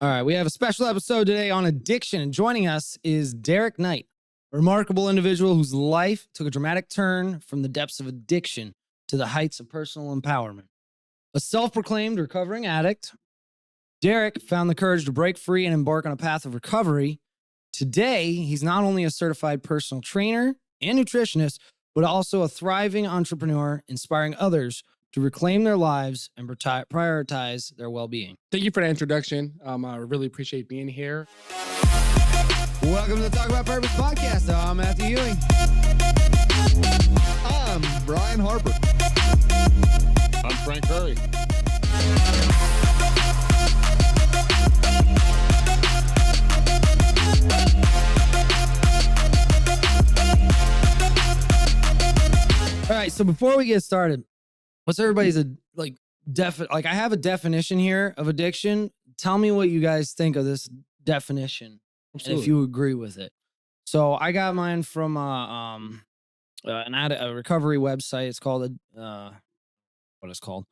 All right, we have a special episode today on addiction, and joining us is Derek Knight, a remarkable individual whose life took a dramatic turn from the depths of addiction to the heights of personal empowerment. A self-proclaimed recovering addict, Derek found the courage to break free and embark on a path of recovery. Today, he's not only a certified personal trainer and nutritionist, but also a thriving entrepreneur, inspiring others to reclaim their lives and prioritize their well-being. Thank you for the introduction. I really appreciate being here. Welcome to the Talk About Purpose podcast. I'm Matthew Ewing. I'm Brian Harper. I'm Frank Curry. All right, so before we get started, what's everybody's I have a definition here of addiction. Tell me what you guys think of this definition. Absolutely. And if you agree with it. So I got mine from a recovery website. It's called what it's called.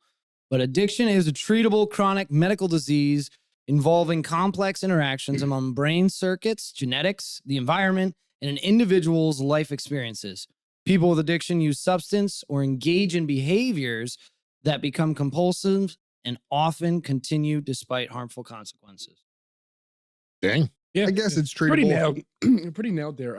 But addiction is a treatable chronic medical disease involving complex interactions among brain circuits, genetics, the environment, and an individual's life experiences. People with addiction use substance or engage in behaviors that become compulsive and often continue despite harmful consequences. Dang. Yeah, I guess it's treatable. Pretty nailed. Pretty nailed there.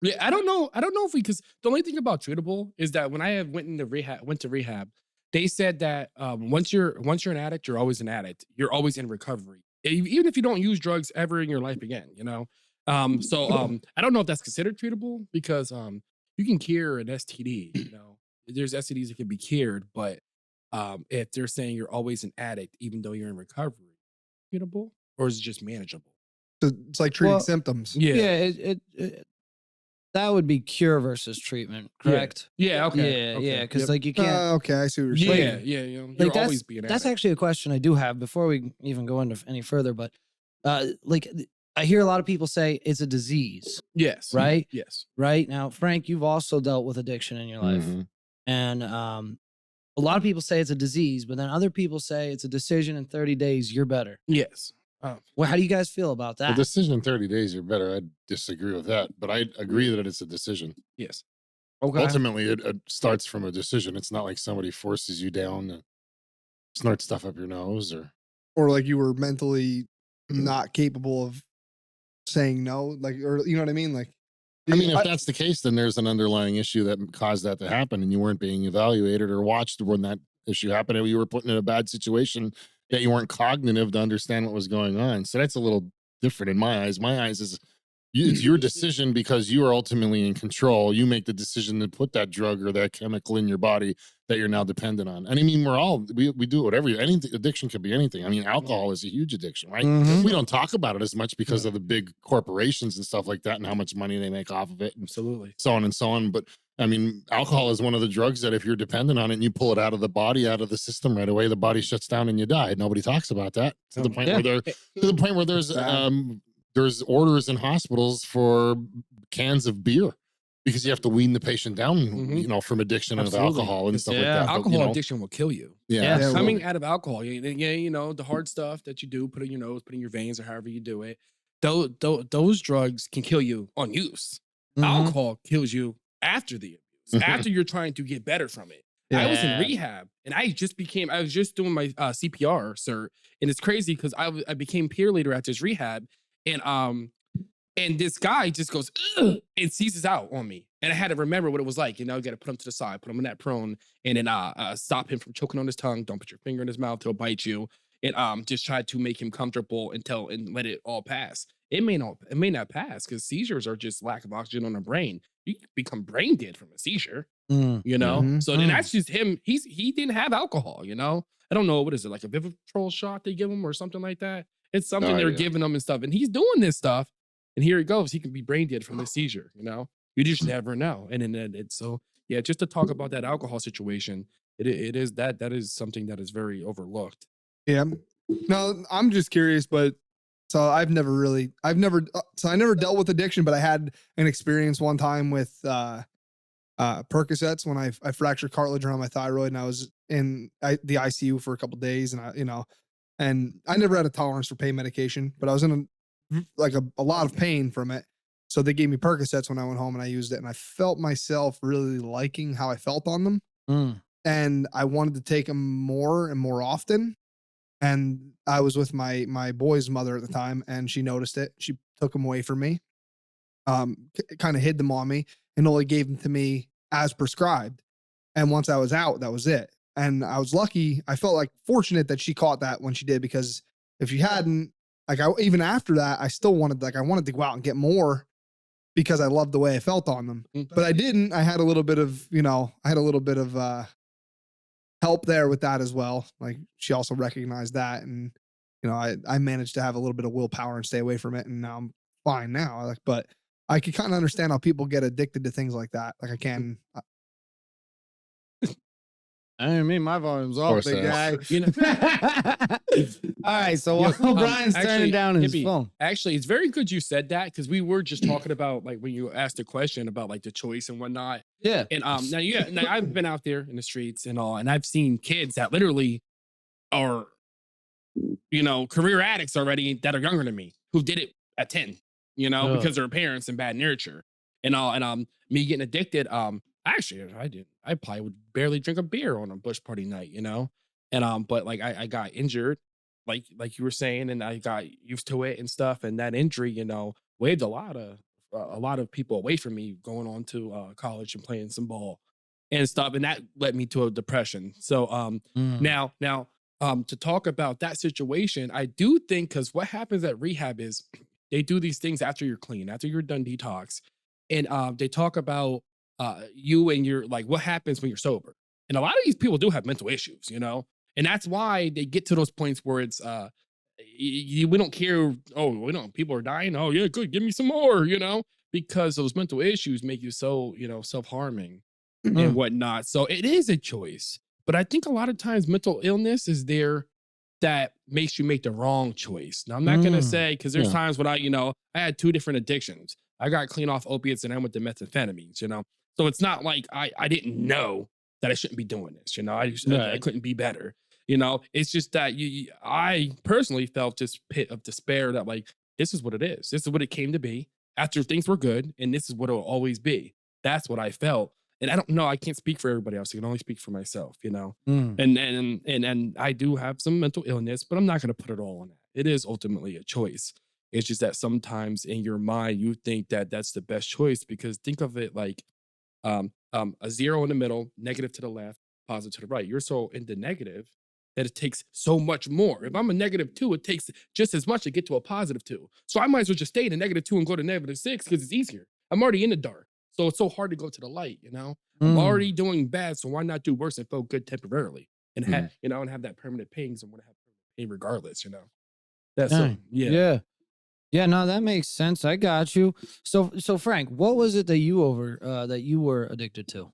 Yeah, I don't know if because the only thing about treatable is that when I went to rehab, they said that once you're an addict, you're always an addict. You're always in recovery, even if you don't use drugs ever in your life again. You know, I don't know if that's considered treatable because you can cure an STD. You know, there's STDs that can be cured, but if they're saying you're always an addict, even though you're in recovery, treatable, or is it just manageable? So it's like treating symptoms. Yeah. That would be cure versus treatment, correct? Yeah. Okay. Yeah. Because like you can't. Okay, I see what you're saying. Yeah. You know, Like you'll always be an that's addict. actually a question I do have before we even go into any further. But I hear a lot of people say it's a disease, Yes. right? Yes. Right now, Frank, you've also dealt with addiction in your life, Mhm. and a lot of people say it's a disease, but then other people say it's a decision. In 30 days, you're better. Yes. Well, how do you guys feel about The that? decision in 30 days, you're better. I disagree with that, but I agree that it's a decision. Yes. Okay. Ultimately, it starts from a decision. It's not like somebody forces you down to snort stuff up your nose Or like you were mentally not capable of saying no, like, or you know what I mean? Like, I mean, if that's the case, then there's an underlying issue that caused that to happen, and you weren't being evaluated or watched when that issue happened, and you were put in a bad situation that you weren't cognitive to understand what was going on. So that's a little different in my eyes. My eyes is it's your decision because you are ultimately in control. You make the decision to put that drug or that chemical in your body that you're now dependent on. And I mean, we do whatever. Anything, addiction could be anything. I mean, alcohol is a huge addiction, right? Mhm. We don't talk about it as much because of the big corporations and stuff like that and how much money they make off of it and Absolutely. so on and so on. But I mean, alcohol is one of the drugs that if you're dependent on it and you pull it out of the body, out of the system right away, the body shuts down and you die. Nobody talks about that to the point where there's orders in hospitals for cans of beer because you have to wean the patient down, you know, from addiction of Absolutely. alcohol and stuff like Yeah. that. But, Alcohol you know, addiction will kill you. Yeah. Yeah, Coming out of alcohol, you know, the hard stuff that you do, put in your nose, put in your veins, or however you do it. Those drugs can kill you on use. Mhm. Alcohol kills you after the abuse, after you're trying to get better from it. I was in Yeah. rehab and I was just doing my CPR, sir. And it's crazy because I became peer leader at this rehab. And this guy just goes, "Ugh," and seizes out on me. And I had to remember what it was like. You know, you got to put him to the side, put him in that prone, and then stop him from choking on his tongue. Don't put your finger in his mouth, he'll bite you. And just try to make him comfortable and let it all pass. It may not pass because seizures are just lack of oxygen on the brain. You can become brain dead from a seizure, Mm. you know? Mhm. So then that's just him. He didn't have alcohol, you know? I don't know, what is it, like a Vivitrol shot they give him or something like that? It's something they're yeah. giving him and stuff. And he's doing this stuff. And here he goes. He can be brain dead from the seizure, you know? You just never know. And then it's so, yeah, just to talk about that alcohol situation, it is that is something that is very overlooked. Yeah. No, I'm just curious, but so I never dealt with addiction, but I had an experience one time with Percocets when I fractured cartilage around my thyroid and I was in the ICU for a couple days and And I never had a tolerance for pain medication, but I was in a lot of pain from it. So they gave me Percocets when I went home and I used it, and I felt myself really liking how I felt on them. Mm. And I wanted to take them more and more often. And I was with my boy's mother at the time, and she noticed it. She took them away from me, kind of hid them on me, and only gave them to me as prescribed. And once I was out, that was it. And I was lucky. I felt like fortunate that she caught that when she did, because if she hadn't, like, even after that, I still wanted, I wanted to go out and get more because I loved the way I felt on them. But I didn't. I had a little bit of, help there with that as well. Like, she also recognized that, and I managed to have a little bit of willpower and stay away from it, and now I'm fine now. Like, but I could kind of understand how people get addicted to things like that. Like, I can. I didn't mean my volume's off, big guy. All right, so while Brian's turning down his phone. Actually, it's very good you said that, because we were just talking about, like, when you asked the question about, like, the choice and whatnot. Yeah. And now I've been out there in the streets and all, and I've seen kids that literally are, career addicts already that are younger than me, who did it at 10, because of their parents and bad nurture and all. And me getting addicted, actually, I didn't. I probably would barely drink a beer on a bush party night, And but like I got injured, like you were saying, and I got used to it and stuff. And that injury, waved a lot of people away from me going on to college and playing some ball and stuff, and that led me to a depression. So now to talk about that situation, I do think, because what happens at rehab is they do these things after you're clean, after you're done detox, and they talk about you and your, like, what happens when you're sober. And a lot of these people do have mental issues, and that's why they get to those points where it's we don't care. Oh, people are dying. Oh yeah, good, give me some more, because those mental issues make you so, self-harming and whatnot. So it is a choice, but I think a lot of times mental illness is there that makes you make the wrong choice. Now, I'm not gonna say, because there's times when I had 2 different addictions. I got clean off opiates and I went to methamphetamines, So it's not like I didn't know that I shouldn't be doing this, I couldn't be better, It's just that I personally felt this pit of despair that, like, this is what it is. This is what it came to be after things were good, and this is what it'll always be. That's what I felt. And I don't know, I can't speak for everybody else. I can only speak for myself, And I do have some mental illness, but I'm not going to put it all on that. It is ultimately a choice. It's just that sometimes in your mind, you think that that's the best choice, because think of it like a 0 in the middle, negative to the left, positive to the right. You're so into negative that it takes so much more. If I'm a -2, it takes just as much to get to a +2. So I might as well just stay in a -2 and go to -6, because it's easier. I'm already in the dark. So it's so hard to go to the light, I'm already doing bad, so why not do worse and feel good temporarily and have, and have that permanent pain? So I'm gonna have permanent pain regardless, That's Yeah, no, that makes sense. I got you. So Frank, what was it that you were addicted to?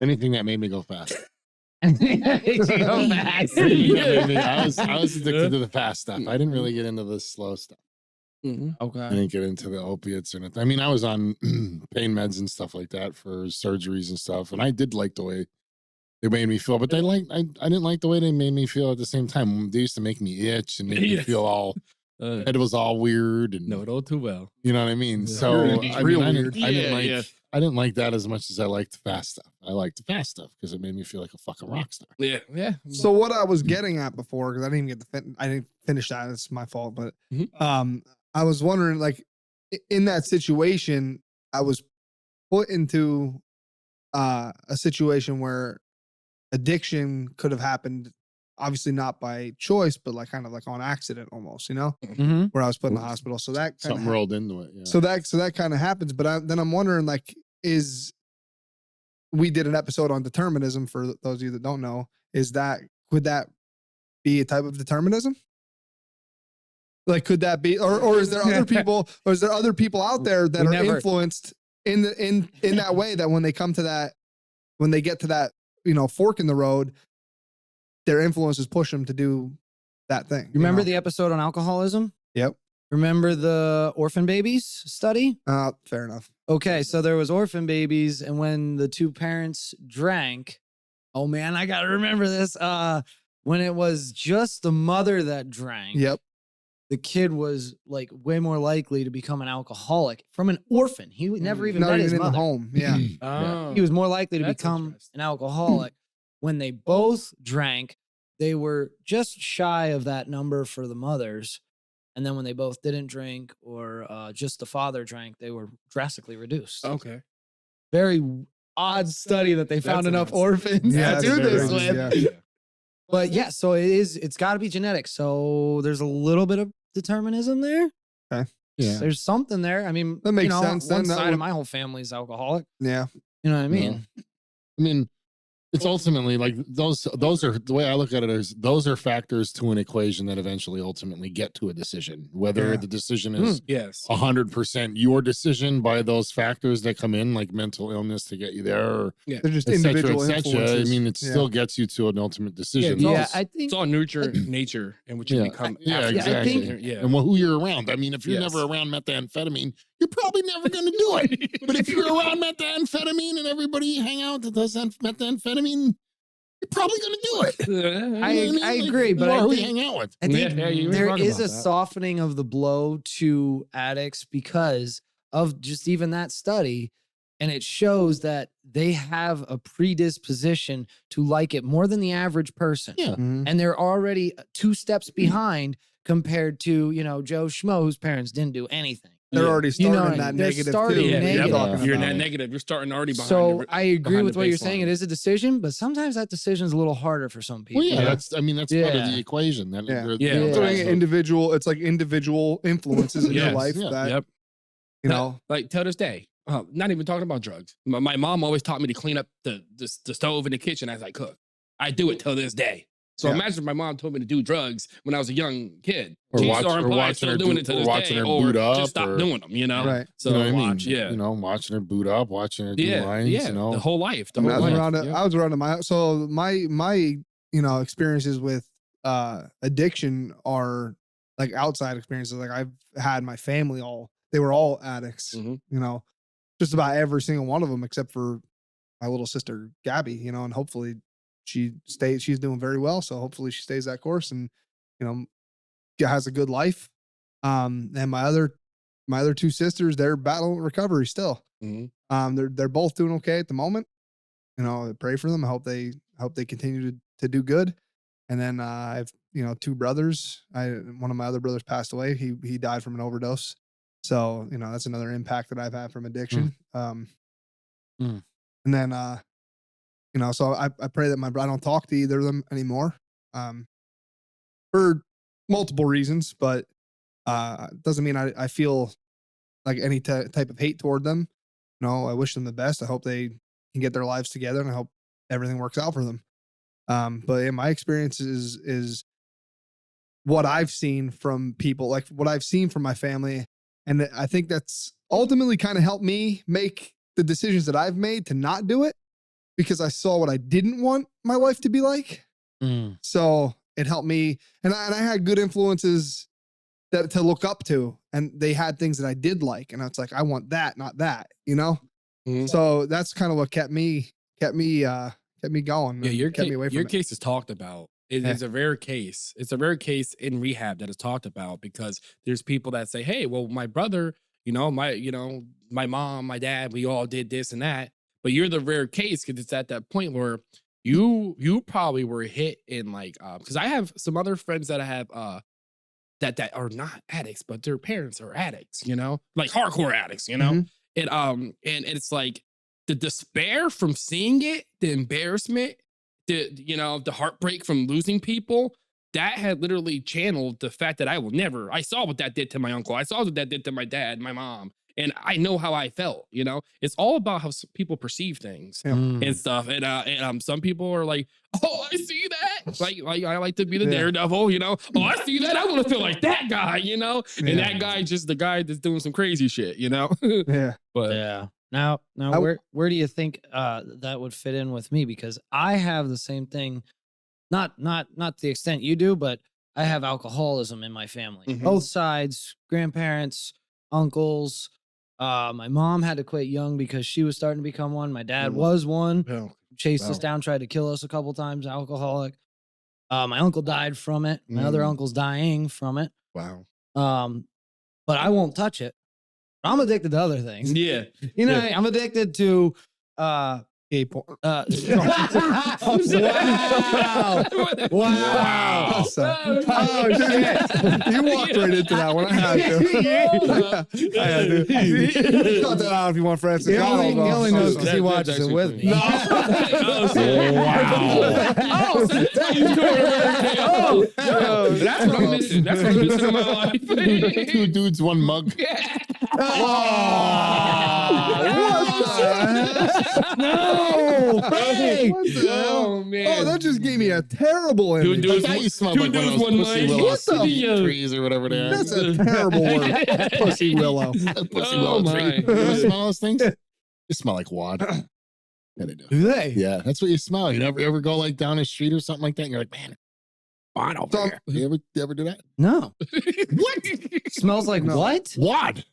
Anything that made me go fast. I I was addicted to the fast stuff. I didn't really get into the slow stuff. Okay. I didn't get into the opiates or nothing. I mean, I was on pain meds and stuff like that for surgeries and stuff, and I did like the way they made me feel, but I didn't like the way they made me feel at the same time. They used to make me itch and make me feel all. It was all weird and know it all too well. You know what I mean? So I didn't like that as much as I liked the fast stuff. I liked the fast stuff because it made me feel like a fucking rock star. Yeah. So what I was getting at before, because I didn't even get I didn't finish that. It's my fault, but I was wondering, like, in that situation, I was put into a situation where addiction could have happened. Obviously not by choice, but like kind of like on accident almost, where I was put in the hospital. So that something rolled into it. Yeah. So that kind of happens. But then I'm wondering, like, we did an episode on determinism, for those of you that don't know, could that be a type of determinism? Like, could that be, or is there other people, or is there other people out there that are influenced in that way, that when they come to that, when they get to that, fork in the road, their influences push them to do that thing. Remember the episode on alcoholism? Yep. Remember the orphan babies study? Fair enough. Okay, so there was orphan babies, and when the 2 parents drank, oh man, I gotta remember this. when it was just the mother that drank, Yep. the kid was like way more likely to become an alcoholic from an orphan. He never even Not met even his in the mother. home. Yeah. Oh, He was more likely to that's become interesting. an alcoholic. When they both drank, they were just shy of that number for the mothers. And then when they both didn't drink or just the father drank, they were drastically reduced. Okay. Very odd study that they found That's enough interesting. orphans Yeah, to that's do very this interesting, with. yeah. But yeah, so it's got to be genetic. So there's a little bit of determinism there. Yeah. There's something there. I mean, That makes sense One then, that side would- of my whole family is alcoholic. Yeah. You know what I mean? I mean, it's ultimately like those are the way I look at it is those are factors to an equation that eventually ultimately get to a decision. Whether Yeah. the decision is Yes. 100% your decision by those factors that come in, like mental illness to get you there, or They're just et cetera, individual et cetera. I influences. mean, it still gets you to an ultimate decision. it's all- Yeah, I think It's all nurture, nature, and what you Yeah, become. yeah, after that. exactly. Yeah. And who you're around. I mean, if you're Yes. never around methamphetamine, you're probably never going to do it. But if you're around methamphetamine and everybody you hang out that does methamphetamine, you're probably going to do it. You know what I mean? agree, but I who you think- hang out with. I think Yeah, you ain't there wrong is about a that. softening of the blow to addicts because of just even that study. And it shows that they have a predisposition to like it more than the average person. Yeah. Mhm. And they're already 2 steps behind compared to, Joe Schmo, whose parents didn't do anything. They're Yeah. already You starting know, in that they're negative starting too. Yeah, negative. Talking You're in about. that negative. You're starting already behind. So the, I agree behind with the what you're saying. baseline. It is a decision, but sometimes that decision is a little harder for some people. Well, yeah, Yeah. that's part of Yeah. the equation. That Yeah. Yeah. Doing that's it what- individual, it's like individual influences in your Yes, life yeah, that Yep. you know. Like till this day, not even talking about drugs. My mom always taught me to clean up the stove in the kitchen as I cook. I do it till this day. So Yeah. imagine if my mom told me to do drugs when I was a young kid. Or She's watch- darn or probably watching still her doing do- it to or this watching day, her or boot up, just stop or- doing them. Right. So you know what I mean? watch, yeah, Watching her boot up, watching her do yeah, lines, yeah. you know. The whole life, the I mean, whole I was life. around it. Yep. I was around my so my experiences with addiction are like outside experiences. Like I've had my family they were all addicts. Mhm. Just about every single one of them except for my little sister Gabby. And hopefully she's doing very well. So hopefully she stays that course and has a good life. And my other 2 sisters, they're battling recovery still. Mhm. They're both doing okay at the moment. I pray for them. I hope they continue to do good. And then I have 2 brothers. One of my other brothers passed away. He died from an overdose. So that's another impact that I've had from addiction. Mm. And then so I pray that I don't talk to either of them anymore. For multiple reasons, but doesn't mean I feel like any type of hate toward them. I wish them the best. I hope they can get their lives together, and I hope everything works out for them. But in my experience is what I've seen from people, like what I've seen from my family, and I think that's ultimately kind of helped me make the decisions that I've made to not do it because I saw what I didn't want my life to be like. So it helped me, and I had good influences to look up to, and they had things that I did like, and it's like I want that, not that, Mhm. So that's kind of what kept me going. Yeah, and your kept me away from your it. case is talked about. It's a rare case. It's a rare case in rehab that is talked about because there's people that say, "Hey, well, my brother, my mom, my dad, we all did this and that." But you're the rare case because it's at that point where you probably were hit in like because I have some other friends that I have that are not addicts, but their parents are addicts. Like hardcore addicts. Mhm. And it's like the despair from seeing it, the embarrassment, the heartbreak from losing people, that had literally channeled the fact that I saw what that did to my uncle. I saw what that did to my dad, my mom. And I know how I felt, it's all about how people perceive things Yeah. and stuff. And some people are like, oh, I see that. Like I like to be the Yeah. daredevil, oh, I see that. I want to feel like that guy, and Yeah. that guy just the guy that's doing some crazy shit, Yeah. But Yeah. Now, where do you think that would fit in with me? Because I have the same thing, not to the extent you do, but I have alcoholism in my family. Mhm. Both sides, grandparents, uncles. My mom had to quit young because she was starting to become one. My dad Mm. was one. well, Chased us Wow. down, tried to kill us a couple times. Alcoholic. My uncle died from it. My other Mm. uncle's dying from it. Wow. But I won't touch it. I'm addicted to other things. Yeah. You know, Yeah. I'm addicted to Gay porn. wow. Wow. Wow. Oh, shit. You walked right into that one. I had to. I had to. Cut that out if you want, Francis. He I don't only, know. he only knows because That's he watches it actually with funny. me. Oh, shit. Oh, so that's how you do it. Oh, that's what I'm missing. That's what I'm missing in my life. 2 dudes, 1 mug. No! Hey! What the hell? Oh, man. Oh, that just gave me a terrible Dude, image. dude. Like how you smell Two like one of dudes, those one pussy mic. willow What the- trees or whatever they are. That's a terrible word. Pussy willow. Pussy Oh, willow my. tree. You ever smell those things? They smell like wad. Yeah, they do. Do they? Yeah, that's what you smell. You never ever go like down a street or something like that, and you're like, man, wad over So- here. You ever do that? No. What? Smells like No. what? Wad.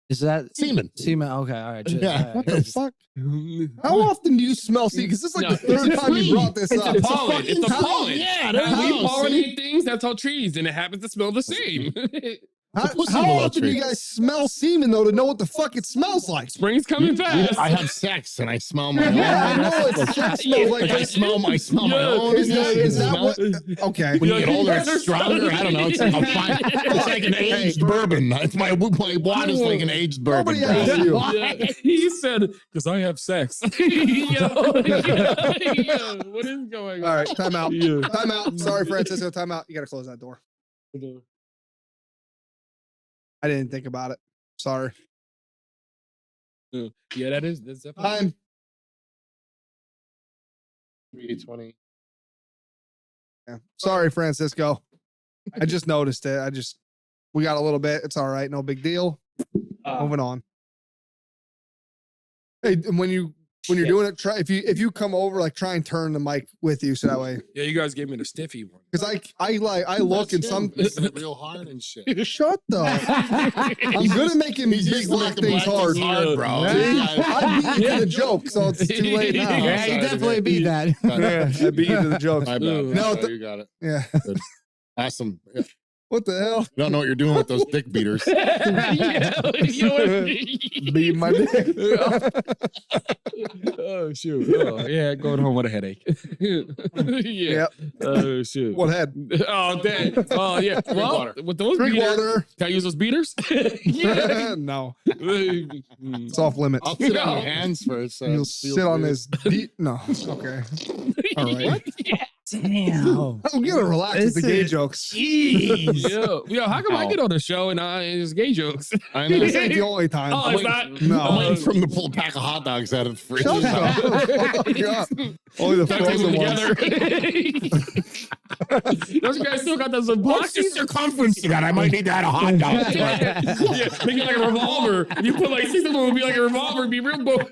Is that Semen. semen? Okay, all right. Yeah. All right. What the fuck? How often do you smell semen? Because this is like No, the third it's time you free. brought this It's up. a pollen. It's a pollen. Yeah, there When you we go. pollinate things, that's how trees, and it happens to smell the same. How, pussy how willow often do you tree. guys smell semen though to know what the fuck it smells like? Spring's coming fast. I have sex and I smell my own. Yeah, I know That's it's like- sex smells like like I this. smell my Yeah, own. Is that, is that Smell what? it. Okay. When you get older, guys are it's stronger. I don't know. It's like, it's like an aged bourbon. It's my wad is like an aged bourbon. Nobody bro. asked you. Yeah. He said, because I have sex. Yo, what is going on? All right, time out. Yeah. Time out. Sorry, Francisco. Time out. You got to close that door. I didn't think about it. Sorry. Yeah, that's definitely. Time. 320. Yeah. Sorry, Francisco. I just noticed it. We got a little bit. It's all right. No big deal. Moving on. Hey, and when you're doing it, try if you come over, like try and turn the mic with you so that way. Yeah, you guys gave me the stiffy one. Because I look and some Mixing it real hard and shit. shut up. I'm good at making He's big used to black making things black hard. things hard, bro. I beat you to the joke, so it's too late now. Yeah, you Sorry, definitely man. beat that. I beat you to the joke. My bad. No, No, th- you got it. Yeah. Awesome. Yeah. What the hell? You don't know what you're doing with those dick beaters. Yeah, you know what? Beat my dick. Oh shoot! Oh, yeah, going home with a headache. Yeah. Yep. Oh shoot! What head? Oh dang! Oh yeah. Well, water. with those Drink beaters, water. can I use those beaters? Yeah. No. Mm. It's off limits. I'll sit on your hands first. You'll sit on this beat. No. Okay. All right. Damn. I'm gonna relax with the This gay is- jokes. Jeez. Yo, how come I get on the show and it's gay jokes? I know. This ain't the only time. Oh, it's not. No. I'm waiting for him to pull a pack of hot dogs out of the fridge. Shut up. Fuck up. Only the Duct tape them frozen ones. together. Those guys still got those What's boxes. the circumference to that? I might need to add a hot dog. Yeah, make it like a revolver. If you put like 6 of them, it would be like a revolver. It'd be real bold.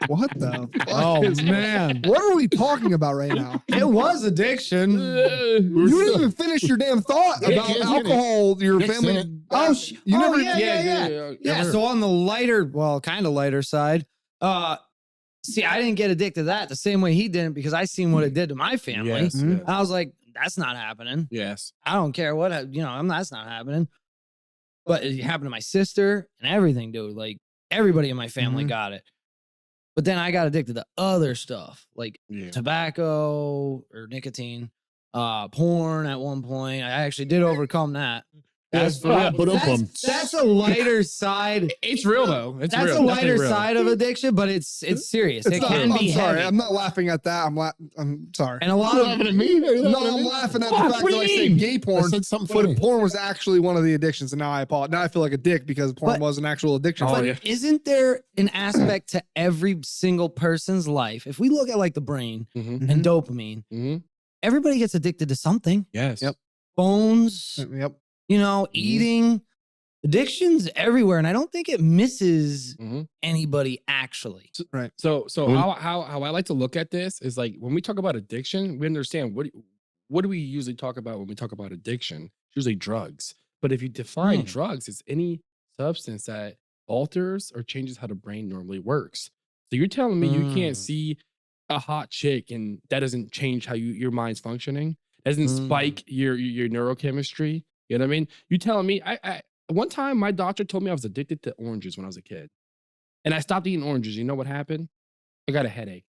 What the fuck? Oh is- man. What are we talking about right now? It was addiction. You didn't even finish your damn thought Nick about is in it. alcohol. Your Nick's family. in it. Oh, you never. yeah. So on the lighter, well, kind of lighter side, see, I didn't get addicted to that the same way he didn't because I seen what it did to my family. Yes, Mhm. yes. I was like, that's not happening. Yes. I don't care what, that's not happening. But it happened to my sister and everything, dude. Like everybody in my family Mhm. got it. But then I got addicted to other stuff like Yeah. tobacco or nicotine, porn at one point. I actually did overcome that. That's That's a lighter side. It's real though. It's That's real. a Definitely lighter real. side of addiction, but it's serious. It's It not, can I'm be sorry. heavy. I'm not laughing at that. I'm sorry. And a lot You of laughing at me? Are you No, laughing at I'm me? laughing at the What fact do that I you said mean? gay I porn. said something But funny. porn was actually one of the addictions, and now I apologize. Now I feel like a dick because porn But- was an actual addiction. Oh, but yeah. isn't there an aspect to every single person's life? If we look at like the brain Mhm. and dopamine, Mhm. everybody gets addicted to something. Yes. Yep. Phones, Yep. eating, addictions everywhere. And I don't think it misses Mhm. anybody actually. So Mhm. how I like to look at this is like when we talk about addiction, we understand what do we usually talk about when we talk about addiction? It's usually drugs. But if you define drugs, it's any substance that alters or changes how the brain normally works. So you're telling me you can't see a hot chick and that doesn't change how your mind's functioning, doesn't spike your neurochemistry. You know what I mean? You telling me I one time my doctor told me I was addicted to oranges when I was a kid. And I stopped eating oranges. You know what happened? I got a headache.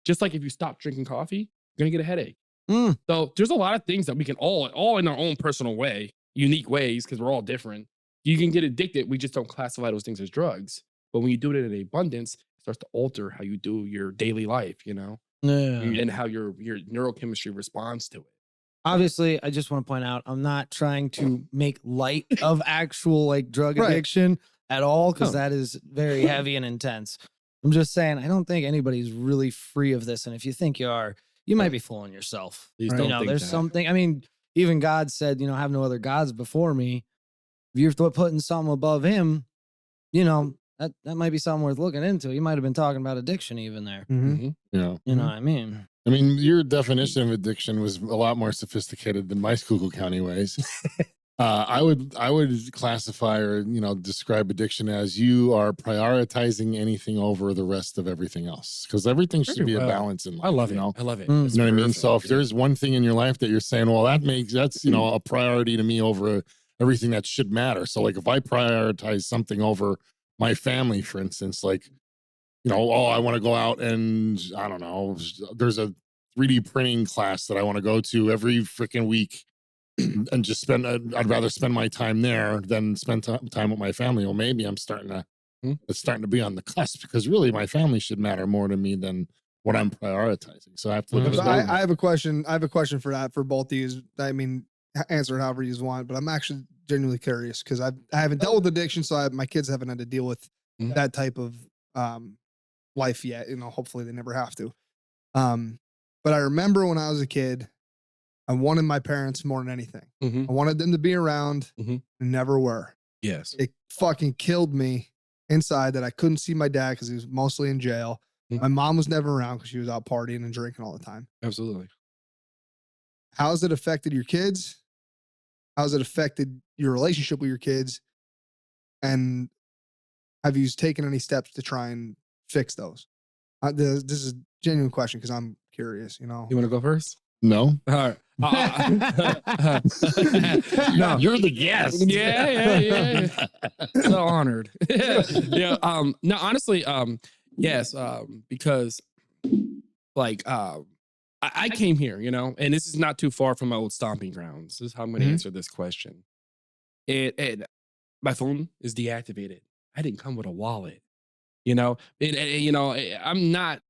Just like if you stop drinking coffee, you're gonna get a headache. So there's a lot of things that we can all in our own personal way, unique ways, because we're all different. You can get addicted. We just don't classify those things as drugs. But when you do it in abundance, it starts to alter how you do your daily life, you know, Yeah. and how your neurochemistry responds to it. Obviously, I just want to point out I'm not trying to make light of actual like drug Right. addiction at all, because No. that is very heavy and intense. I'm just saying I don't think anybody's really free of this. And if you think you are, you might be fooling yourself. Please Right. don't You know, think there's that. something. I mean, even God said, you know, have no other gods before me. If you're putting something above him, you know, that might be something worth looking into. You might have been talking about addiction even there. Mhm. Yeah. You know what I mean? I mean, your definition of addiction was a lot more sophisticated than my Schuylkill County ways. I would classify or describe addiction as you are prioritizing anything over the rest of everything else, because everything should Very be a well. balance in life. I love it. You know? I love it. Mm. That's You know what I mean? perfect. So if Yeah. there's one thing in your life that you're saying, well, that's a priority to me over everything that should matter. So like if I prioritize something over my family, for instance, like oh, I want to go out and I don't know, there's a 3D printing class that I want to go to every freaking week and just I'd rather spend my time there than spend time with my family. Well, maybe I'm starting to, Hmm. it's starting to be on the cusp, because really my family should matter more to me than what I'm prioritizing. So I have to look at So it. I have a question. I have a question for that for both of you. I mean, answer it however you want, but I'm actually genuinely curious because I haven't dealt with addiction, so my kids haven't had to deal with Mhm. that type of life yet. You know, hopefully they never have to. But I remember when I was a kid, I wanted my parents more than anything. Mhm. I wanted them to be around, Mhm. and never were. Yes. It fucking killed me inside that I couldn't see my dad because he was mostly in jail. Mhm. My mom was never around because she was out partying and drinking all the time. Absolutely. How's it affected your kids? How's it affected your relationship with your kids? And have you taken any steps to try and fix those? This is a genuine question because I'm curious, You want to go first? No, All right. No. you're the guest. Yeah. So honored. Yeah. No, honestly, yes. Because like I came here, and this is not too far from my old stomping grounds. This is how I'm gonna Mhm. answer this question. My phone is deactivated. I didn't come with a wallet. I'm not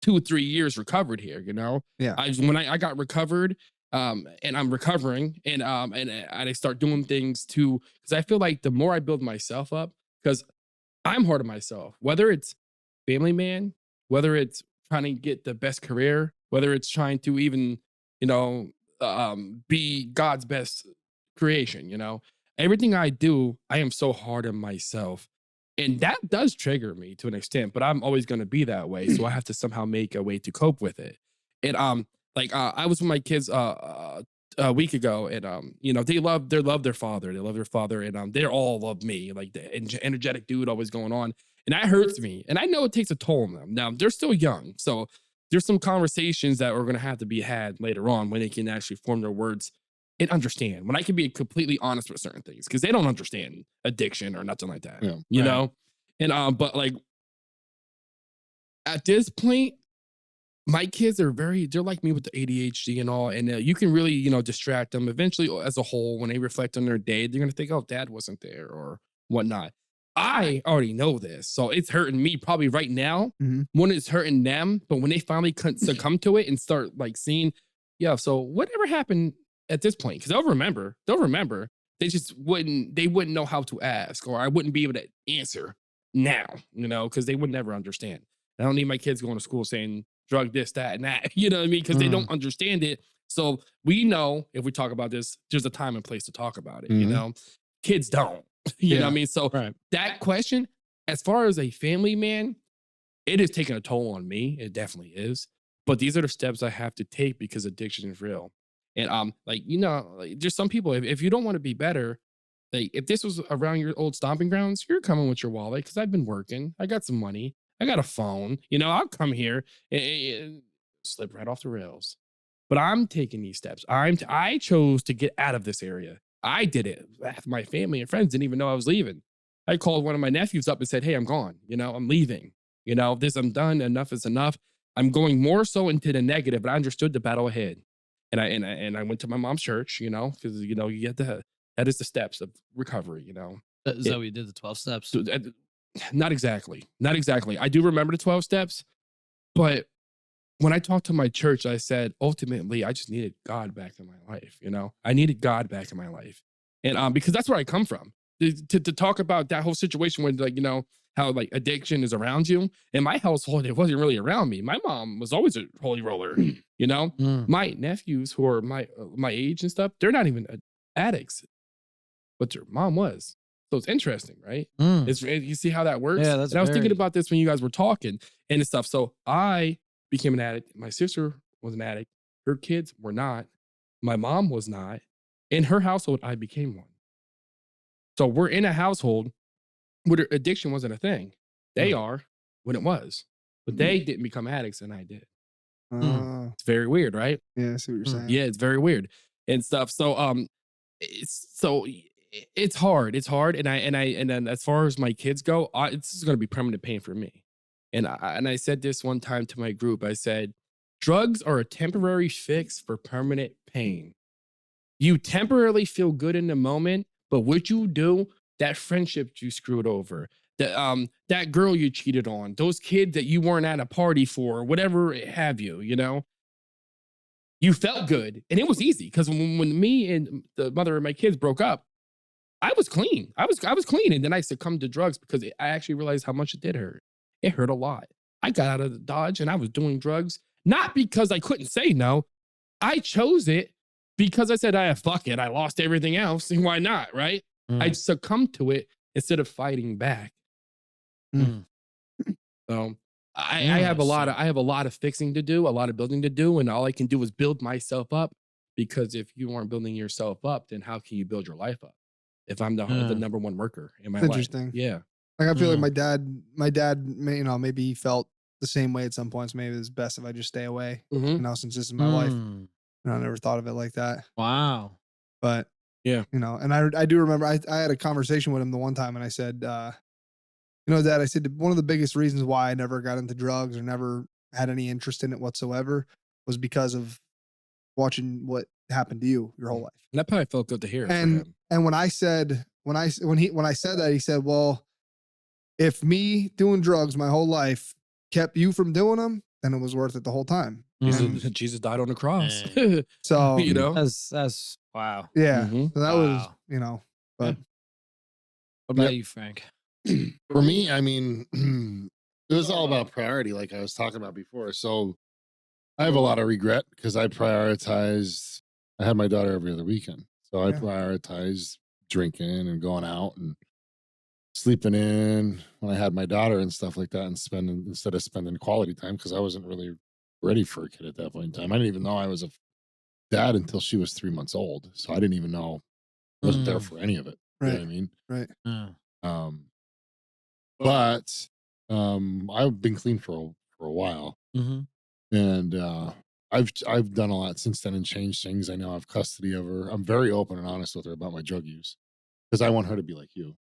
2 or 3 years recovered here. Yeah. When I got recovered, and I'm recovering, and I start doing things too, because I feel like the more I build myself up, because I'm hard on myself, whether it's family man, whether it's trying to get the best career, whether it's trying to even, be God's best creation, everything I do, I am so hard on myself. And that does trigger me to an extent, but I'm always going to be that way. So I have to somehow make a way to cope with it. And I was with my kids a week ago, and they love their father. They love their father, and they all love me, like the energetic dude always going on. And that hurts me. And I know it takes a toll on them. Now they're still young, so there's some conversations that are going to have to be had later on when they can actually form their words and understand, when I can be completely honest with certain things, because they don't understand addiction or nothing like that. Yeah, You right. know? And but like at this point, my kids are they're like me with the ADHD and all, and you can really, distract them. Eventually, as a whole, when they reflect on their day, they're gonna think, "Oh, dad wasn't there," or whatnot. I already know this, so it's hurting me probably right now. Mhm. When it's hurting them, but when they finally succumb to it and start like seeing, yeah, so whatever happened at this point, because they'll remember. They just wouldn't know how to ask, or I wouldn't be able to answer now, because they would never understand. I don't need my kids going to school saying drug this, that, and that. You know what I mean? Because they don't understand it. So we know if we talk about this, there's a time and place to talk about it. Mhm. Kids don't. You know what I mean? So Right. that question, as far as a family man, it is taking a toll on me. It definitely is. But these are the steps I have to take because addiction is real. And there's some people, if you don't want to be better, like if this was around your old stomping grounds, you're coming with your wallet because I've been working. I got some money. I got a phone. You know, I'll come here and slip right off the rails. But I'm taking these steps. I chose to get out of this area. I did it. My family and friends didn't even know I was leaving. I called one of my nephews up and said, "Hey, I'm gone. You know, I'm leaving. You know, this I'm done. Enough is enough." I'm going more so into the negative, but I understood the battle ahead. And I went to my mom's church, you know, because you know, you get that is the steps of recovery, you know. Is It- that what you did? The 12 steps? so, not exactly. Not exactly. I do remember the 12 steps, but when I talked to my church, I said, ultimately, I just needed God back in my life. You know, I needed God back in my life. And because that's where I come from. To talk about that whole situation where, like, you know, how like addiction is around you. In my household, it wasn't really around me. My mom was always a holy roller, you know? Mm. My nephews who are my age and stuff, they're not even addicts, but their mom was. So it's interesting, right? Mm. You see how that works? Yeah, that's and I was thinking very- about this when you guys were talking and stuff. So I became an addict. My sister was an addict. Her kids were not. My mom was not. In her household, I became one. So we're in a household where addiction wasn't a thing. They are when it was, but they didn't become addicts and I did. Uh, It's very weird, right? yeah, I see what you're saying. Yeah, it's very weird and stuff. So it's hard. It's hard. And then as far as my kids go, this is gonna be permanent pain for me. And I said this one time to my group. I said, drugs are a temporary fix for permanent pain. You temporarily feel good in the moment, but what you do, that friendship you screwed over, that girl you cheated on, those kids that you weren't at a party for, whatever have you, you know, you felt good and it was easy because when me and the mother of my kids broke up, I was clean. I was clean, and then I succumbed to drugs because I actually realized how much it did hurt. It hurt a lot. I got out of the Dodge and I was doing drugs not because I couldn't say no. I chose it because I said, fuck it. I lost everything else. And why not? Right? I succumbed to it instead of fighting back. Mm. So I have a lot of fixing to do, a lot of building to do, and all I can do is build myself up. Because if you aren't building yourself up, then how can you build your life up? If I'm the number one worker in my life, Interesting. yeah. Like I feel like my dad, you know, maybe he felt the same way at some points. Maybe it's best if I just stay away. You know, since this is my life. Mm. And I never thought of it like that. Wow. But Yeah. you know, and I do remember I had a conversation with him the one time and I said, you know, Dad, I said one of the biggest reasons why I never got into drugs or never had any interest in it whatsoever was because of watching what happened to you your whole life. And that probably felt good to hear. And when I said when I said that, he said, "Well, if me doing drugs my whole life kept you from doing them, then it was worth it the whole time." Jesus died on the cross. So you know, That's wow. yeah. Mhm. So that was, you know, but What about you, Frank? For me, I mean, it was all about priority, like I was talking about before. So I have a lot of regret because I prioritized, I had my daughter every other weekend. So I Yeah. prioritized drinking and going out and sleeping in when I had my daughter and stuff like that and spending, instead of spending quality time, because I wasn't really ready for a kid at that point in time. I didn't even know I was a dad until she was 3 months old. So I didn't even know, I wasn't there for any of it. You know what I mean? right. Um, but I've been clean for a while, and I've done a lot since then and changed things. I now have custody of her. I'm very open and honest with her about my drug use because I want her to be like you.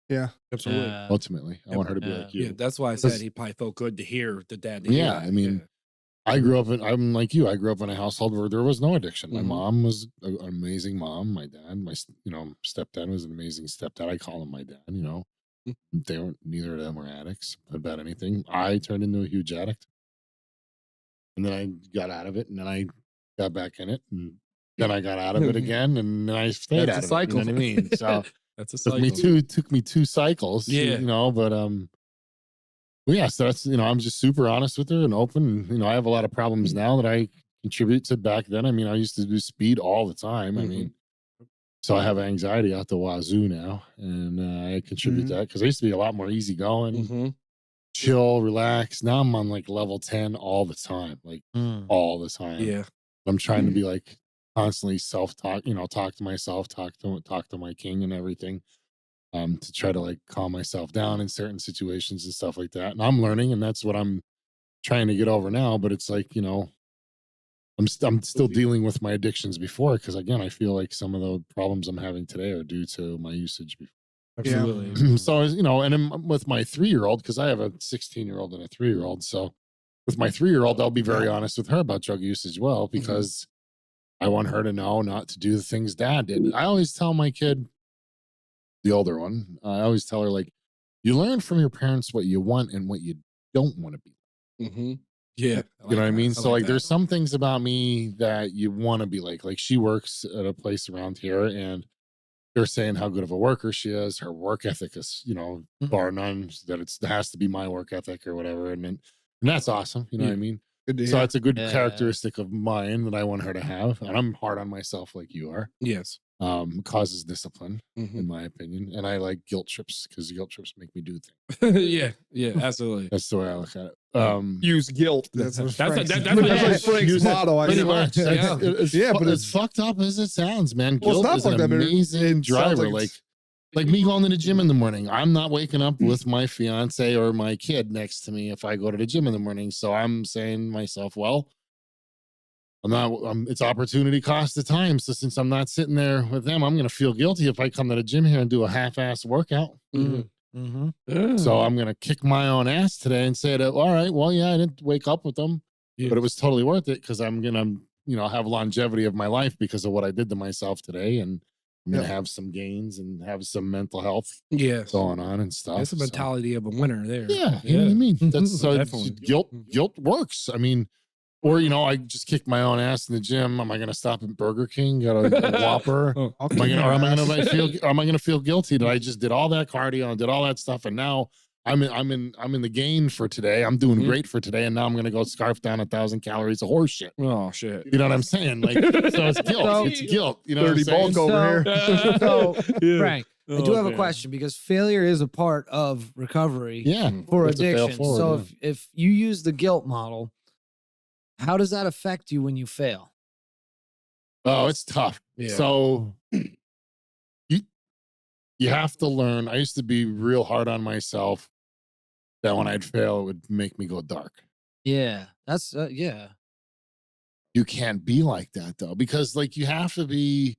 Yeah. absolutely. Ultimately, I want her to be like you. Yeah, that's why I said he probably felt good to hear the dad. Yeah, I mean, I grew up in, I'm like you. I grew up in a household where there was no addiction. My mom was an amazing mom. My dad, stepdad was an amazing stepdad. I call him my dad. You know, they weren't. Neither of them were addicts about anything. I turned into a huge addict, and then I got out of it, and then I got back in it, and then I got out of it again, and then I stayed That's out a of it. You know what I mean? So that's a took cycle. took me two cycles. Yeah. You know, but well, yeah, so that's, I'm just super honest with her and open. And, I have a lot of problems now that I contribute to back then. I mean, I used to do speed all the time. I mean, so I have anxiety out the wazoo now, and I contribute to that because I used to be a lot more easygoing, chill, relax. Now I'm on like level 10 all the time, like all the time. Yeah. I'm trying to be like constantly self-talk, talk to myself, talk to my king and everything. to try to like calm myself down in certain situations and stuff like that. And I'm learning, and that's what I'm trying to get over now. But it's like, I'm still dealing with my addictions before, because again, I feel like some of the problems I'm having today are due to my usage before. Absolutely. So, and I'm with my 3-year-old, because I have a 16-year-old and a 3-year-old. So with my 3-year-old, I'll be very honest with her about drug use as well, because I want her to know not to do the things dad did. I always tell my kid, the older one, I always tell her, like, you learn from your parents what you want and what you don't want to be. Mm-hmm. Yeah. You know what I mean? So like, that. there's some things about me that you want to be like she works at a place around here, and they're saying how good of a worker she is. Her work ethic is, bar none, that it has to be my work ethic or whatever. And that's awesome. You know what I mean? Good to So hear. it's a good Yeah. characteristic of mine that I want her to have. And I'm hard on myself like you are. Yes. Causes discipline, Mhm. in my opinion. And I like guilt trips, because guilt trips make me do things. Yeah, absolutely. That's the way I look at it. Use guilt. That's what That's Frank's what motto. I Pretty guess. much. Yeah. But It's fucked up as it sounds, man. Well, it's Guilt not is an fucked up. amazing It sounds driver. like Like me going to the gym in the morning. I'm not waking up with my fiance or my kid next to me if I go to the gym in the morning. So I'm saying to myself, well, it's opportunity cost of time. So since I'm not sitting there with them, I'm going to feel guilty if I come to the gym here and do a half-ass workout. So I'm going to kick my own ass today and say that, all right, well, yeah, I didn't wake up with them, but it was totally worth it, because I'm going to, have longevity of my life because of what I did to myself today. And I'm going to have some gains and have some mental health going on and stuff. That's the mentality of a winner there. Yeah. You know what I mean? That's so Definitely. guilt works. I mean, or, I just kicked my own ass in the gym. Am I going to stop at Burger King, get a Whopper? Am I going to feel guilty that I just did all that cardio and did all that stuff, and now I'm in the gain for today. I'm doing great for today, and now I'm going to go scarf down 1,000 calories of horse shit. Oh shit. You know what I'm saying? Like, so it's guilt. It's guilt. You know what I'm Dirty saying? bulk over here. So, Frank, I do have a man. question, because failure is a part of recovery Yeah. for You have to fail addiction. forward, So yeah. if you use the guilt model, how does that affect you when you fail? Oh, it's tough. Yeah. So you have to learn. I used to be real hard on myself, that when I'd fail, it would make me go dark. Yeah, that's yeah. You can't be like that, though, because like you have to be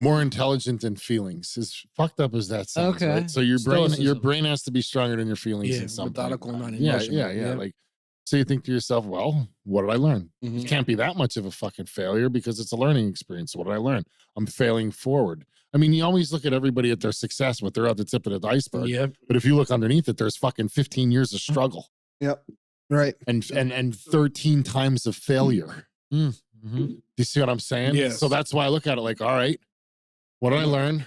more intelligent than feelings. As fucked up as that sounds, Okay. right? So your Stoicism. brain has to be stronger than your feelings Yeah, in some methodical, not yeah, emotional. yeah. Yeah. Like, so you think to yourself, well, what did I learn? Mhm. It can't be that much of a fucking failure, because it's a learning experience. So what did I learn? I'm failing forward. I mean, you always look at everybody at their success, but they're at the tip of the iceberg. Yep. But if you look underneath it, there's fucking 15 years of struggle Yep. Right. and 13 times of failure. Mm-hmm. Do you see what I'm saying? Yes. So that's why I look at it like, all right, what did I learn?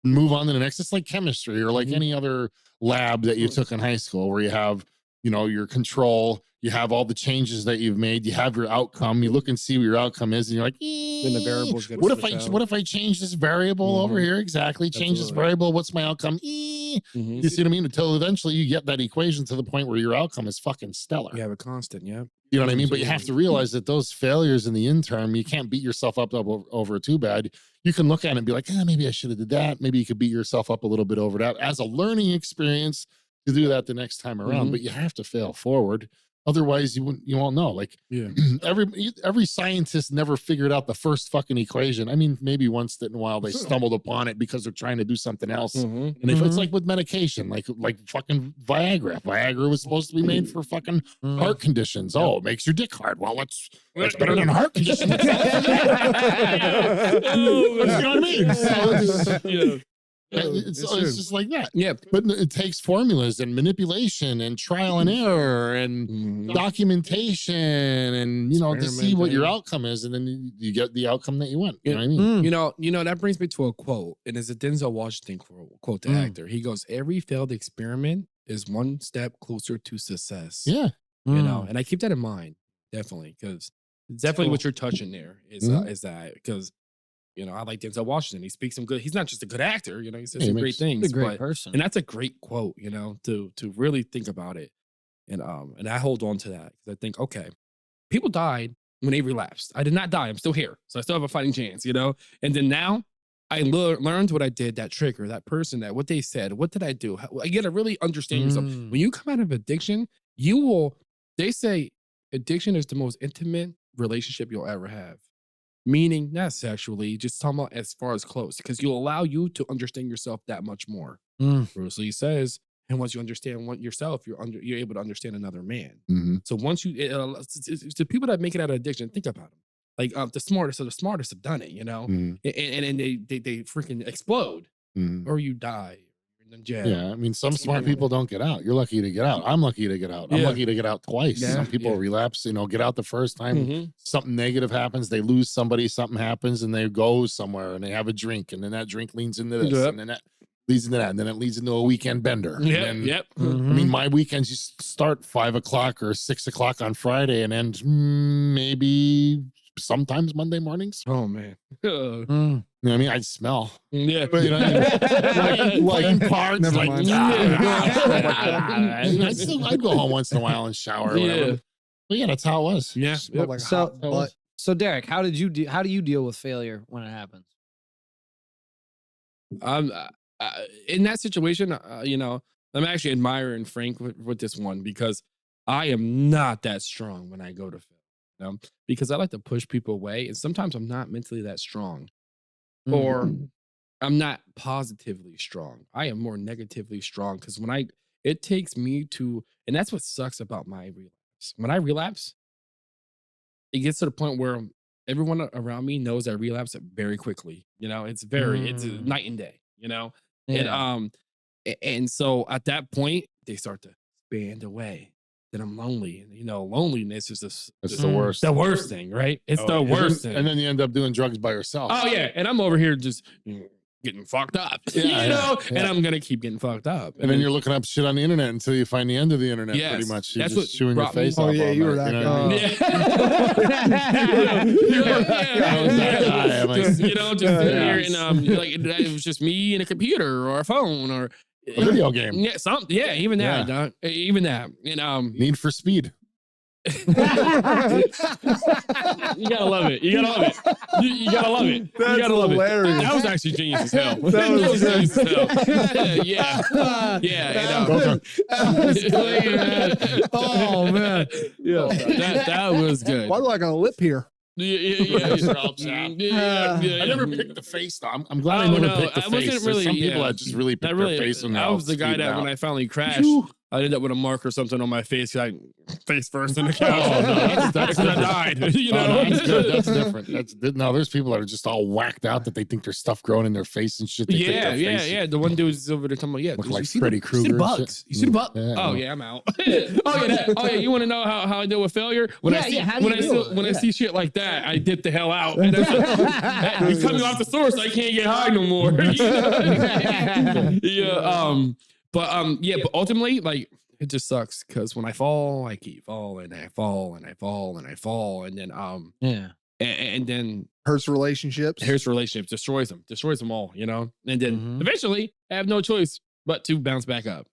Move on to the next. It's like chemistry or like any other lab that you took in high school, where you have, your control, you have all the changes that you've made, you have your outcome, you look and see what your outcome is, and you're like, Then the variables get what switched out. if I change this variable over here? Exactly. Change this Absolutely. variable. What's my outcome? You see what I mean? Until eventually you get that equation to the point where your outcome is fucking stellar. You have a constant, yeah. You know what I mean? But you have to realize that those failures in the interim, you can't beat yourself up over too bad. You can look at it and be like, maybe I should have did that. Maybe you could beat yourself up a little bit over that as a learning experience to do that the next time around. But you have to fail forward. Otherwise, you won't know. Like, Yeah. every scientist never figured out the first fucking equation. I mean, maybe once in a while they stumbled upon it because they're trying to do something else. And if it's like with medication, like fucking Viagra. Viagra was supposed to be made for fucking heart conditions. Oh, it makes your dick hard. Well, that's better than a heart condition. You know what I mean? So it's just like that. Yeah. But it takes formulas and manipulation and trial and error and documentation and, to see what your outcome is. And then you get the outcome that you want. You know what I mean? You know, that brings me to a quote, and it's a Denzel Washington quote, the actor. He goes, "Every failed experiment is one step closer to success." Yeah. You know, and I keep that in mind, definitely, because definitely what you're touching there is that, because, I like Denzel Washington. He speaks some good. He's not just a good actor, he says some great things. He's a great person. And that's a great quote, to really think about it. And I hold on to that, because I think, okay, people died when they relapsed. I did not die. I'm still here. So I still have a fighting chance, And then now I learned what I did, that trigger, that person, that what they said, what did I do? You got to really understand yourself. When you come out of addiction, they say addiction is the most intimate relationship you'll ever have. Meaning not sexually, just talking about as far as close, because you'll allow you to understand yourself that much more. Bruce Lee says, and once you understand yourself, you're able to understand another man. So once it's the people that make it out of addiction, think about them. Like the smartest of the smartest have done it, you know, and they freaking explode, or you die. In jail. Yeah, I mean, some smart people don't get out. You're lucky to get out. I'm lucky to get out. I'm lucky to get out twice. Some people relapse, get out the first time, something negative happens, they lose somebody, something happens, and they go somewhere and they have a drink, and then that drink leads into this, and then that leads into that, and then it leads into a weekend bender. I mean, my weekends used to start 5 o'clock or 6 o'clock on Friday and end maybe sometimes Monday mornings. Oh man. You know what I mean? I'd smell. Yeah. But, you know what I mean? Playing cards. Never Like, mind. I'd go home once in a while and shower or whatever. But yeah, that's how it was. Yeah. Smelled like a hot butt. So Derek, how do you deal with failure when it happens? In that situation, I'm actually admiring Frank with this one, because I am not that strong when I go to fail, because I like to push people away, and sometimes I'm not mentally that strong, or I'm not positively strong. I am more negatively strong, because it takes me to, and that's what sucks about my relapse. When I relapse, it gets to the point where everyone around me knows I relapse very quickly. It's it's night and day. And so at that point they start to expand away. Then I'm lonely, and loneliness is the worst. The worst thing, right? It's the worst thing. And then you end up doing drugs by yourself. Oh yeah, and I'm over here just getting fucked up, and I'm gonna keep getting fucked up. And then you're looking up shit on the internet until you find the end of the internet. Pretty much, you're that's just chewing your face Oh off. yeah, you were that guy. I'm like, Just here, and it was just me and a computer or a phone or a video game. Yeah, something. Yeah, even that. Dog. Even that. And Need for Speed. You gotta love it. You gotta love it. You gotta love it. That's you gotta love hilarious. it. That was actually genius as hell. That was genius as hell. Yeah. That was clean, man. Oh man. Yeah. That was good. Why do I got a lip here? Yeah. I never picked the face though. I'm glad I never picked the face. Wasn't really, some people that just really pick their face. And I was the guy that when I finally crashed, I ended up with a mark or something on my face. I face first in the couch. That's when I died. That's good. That's different. No, there's people that are just all whacked out that they think there's stuff growing in their face and shit. Yeah. The one dude is over there talking about, look like Freddy Krueger. You see the bugs? You see the bugs? Yeah, oh yeah, I'm out. You want to know how I deal with failure? When I see shit like that, I dip the hell out. And he's coming off the source. I can't get high no more. But ultimately, like, it just sucks because when I fall, I keep falling, I fall, and I fall, and I fall, and then and then hurts relationships, destroys them all, and then eventually I have no choice but to bounce back up,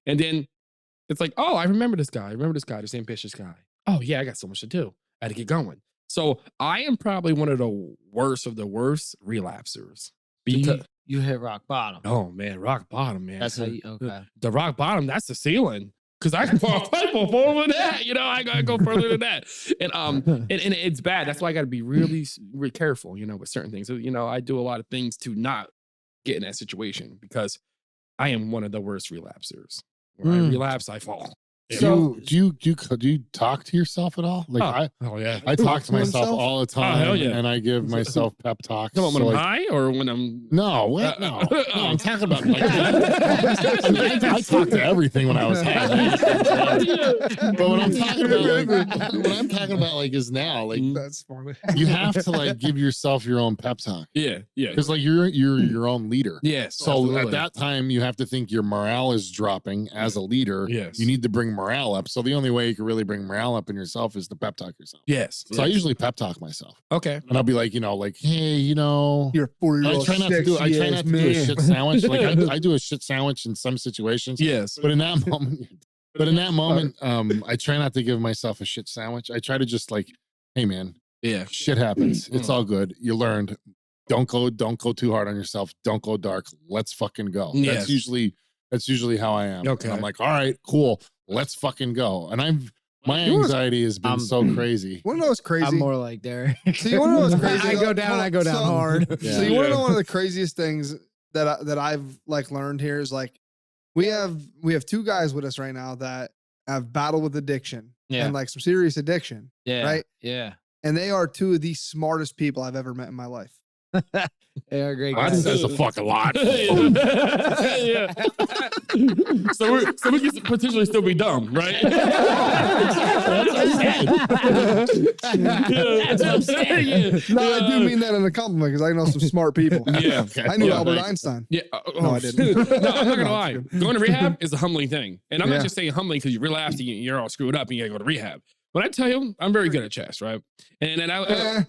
and then it's like, oh, I remember this guy, the same ambitious guy. Oh yeah, I got so much to do. I had to get going. So I am probably one of the worst relapsers because. You hit rock bottom. Oh man, rock bottom, man. That's how you, okay. The rock bottom, that's the ceiling. Cause I can fall forward than that. I gotta go further than that. And it's bad. That's why I gotta be really, really careful, with certain things. So, I do a lot of things to not get in that situation because I am one of the worst relapsers. When I relapse, I fall. So do you talk to yourself at all? Like I talk to myself all the time, and I give myself pep talks. No, when I'm high or when I'm no, I'm talking about. I talked to everything when I was high. But what I'm talking about, like, is now, like, that's funny. You have to like give yourself your own pep talk. Yeah. Because like you're your own leader. Yes. So absolutely. At that time, you have to think your morale is dropping as a leader. Yes. You need to bring morale up. So the only way you can really bring morale up in yourself is to pep talk yourself. Yes. So I usually pep talk myself. Okay. And I'll be like, hey, you're 40-year-old. I try not to do a shit sandwich. Like I do a shit sandwich in some situations. Yes. But in that moment, I try not to give myself a shit sandwich. I try to just like, hey man, yeah, shit happens. It's all good. You learned. don't go too hard on yourself. Don't go dark. Let's fucking go. Yes. That's usually how I am. Okay. And I'm like, all right, cool. Let's fucking go. And my anxiety has been so crazy. Want to know what's crazy? I'm more like Derek. So you want to know what's crazy? I go down So- hard. Yeah. So you want to know one of the craziest things that I've like learned here is like we have 2 guys with us right now that have battled with addiction and like some serious addiction, Yeah. right? Yeah. And they are 2 of the smartest people I've ever met in my life. They are great That guys. says a fucking lot. Yeah. So we can potentially still be dumb, right? That's what I'm saying. No, I do mean that in a compliment because I know some smart people. Yeah. Okay. I knew Yeah. Albert Einstein. Yeah. No, I didn't. No, I'm not gonna No, lie. I'm Going to rehab is a humbling thing. And I'm Yeah. not just saying humbling because you relapse and you're all screwed up and you gotta go to rehab. When I tell you, I'm very good at chess, right? And then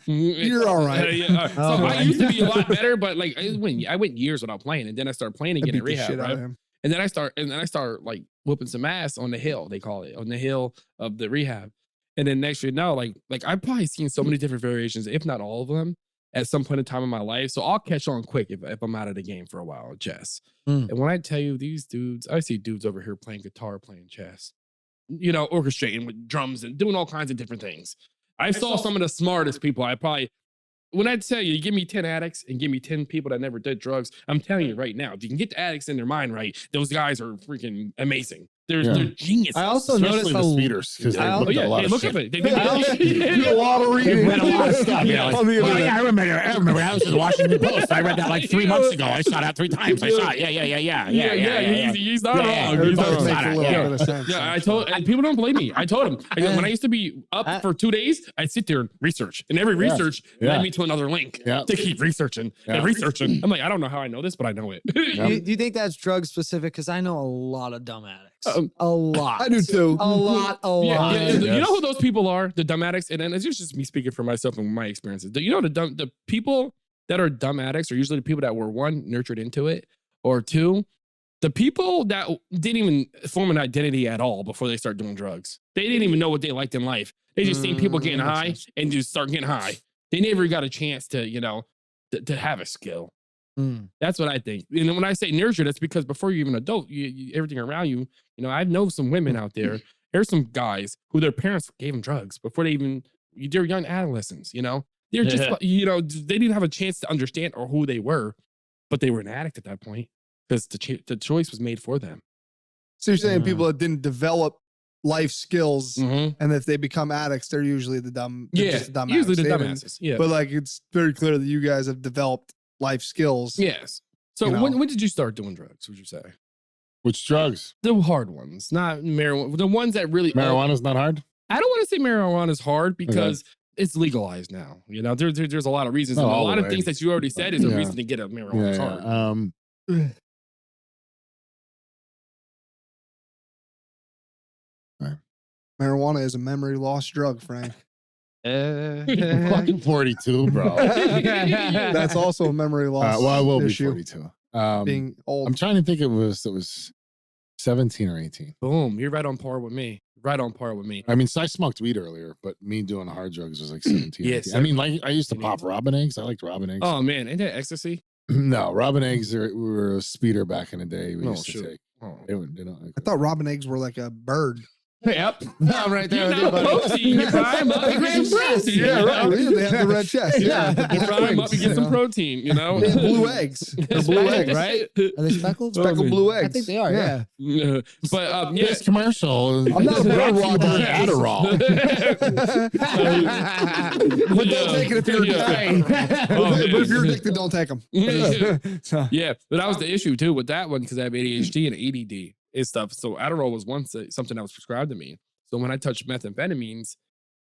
You're all right. So I used to be a lot better, but like I went years without playing, and then I started playing I again beat in the rehab, shit out right? of him. And then I start like whooping some ass on the hill, they call it, on the hill of the rehab. And then next year, no, like I've probably seen so many different variations, if not all of them, at some point in time in my life. So I'll catch on quick if I'm out of the game for a while on chess. Mm. And when I tell you these dudes, I see dudes over here playing guitar, playing chess, you know, orchestrating with drums and doing all kinds of different things. I saw some of the smartest people. When I tell you, give me 10 addicts and give me 10 people that never did drugs, I'm telling you right now, if you can get the addicts in their mind right, those guys are freaking amazing. They're geniuses. I also Especially noticed the speeders because they looked at a lot they of look shit. up it. They do a lot of They've reading. read a lot of stuff. Yeah. Like, On the well, internet. yeah, I remember. I was in the Washington Post. I read that like 3 months ago. I saw that 3 times. I saw it. Yeah. He's not Yeah, wrong. yeah, He's not Everybody wrong. makes a little Yeah. bit of sense. Yeah, I told, and people don't believe me. I told him when I used to be up for 2 days, I'd sit there and research, and every research led me to another link to keep researching and researching. I'm like, I don't know how I know this, but I know it. Do you think that's drug specific? Because I know a lot of dumb addicts. A lot. I do too. A lot. Yeah. You know who those people are? The dumb addicts. And then it's just me speaking for myself and my experiences. You know, the people that are dumb addicts are usually the people that were 1, nurtured into it, or 2, the people that didn't even form an identity at all before they start doing drugs. They didn't even know what they liked in life. They just seen people getting high and just start getting high. They never got a chance to, you know, to have a skill. That's what I think. And when I say nurture, that's because before you're even an adult, everything around you, you know, I know some women out there. There's some guys who their parents gave them drugs before they're young adolescents, you know? They're just, you know, they didn't have a chance to understand or who they were, but they were an addict at that point because the choice was made for them. So you're saying people that didn't develop life skills, and if they become addicts, they're usually the dumb. Yeah, just the dumb usually the addicts. dumbasses. Yeah. But like, it's very clear that you guys have developed life skills. Yes. So You know. when did you start doing drugs, would you say? Which drugs? The hard ones, not marijuana. The ones that really... Marijuana's not hard? I don't want to say marijuana is hard because it's legalized now. You know, there's a lot of reasons. Oh, and a all lot the of way. things that you already said is a Yeah. reason to get a marijuana card. Marijuana is a memory loss drug, Frank. Fucking 42, bro. That's also a memory loss. Well, I will be issue. 42. Being old. I'm trying to think it was 17 or 18. Boom. You're right on par with me. Right on par with me. I mean, so I smoked weed earlier, but me doing hard drugs was like 17. Yes, 18. I mean, like I used to pop robin eggs. I liked robin eggs. Oh, man. Ain't that ecstasy? No, robin eggs were a speeder back in the day. We Oh, used to shoot. take. Oh. They don't I thought robin eggs were like a bird. Yep. I'm right there. You know, protein. You fry 'em up, you get some protein. Yeah, right. Yeah, they have the red chest. Yeah. the You black fry 'em up, wings, you get some protein, you know? They have blue eggs. They're blue eggs, right? Are they speckled? Speckled blue eggs. I think they are. Yeah. Yeah. But yeah. This commercial. I'm not a bird brought to you by robber. Adderall. But don't take it if you're addicted. Oh, But if you're man. addicted, don't take them. Yeah, but that was the issue too with that one because I have ADHD and ADD and stuff. So Adderall was once something that was prescribed to me. So when I touch methamphetamines,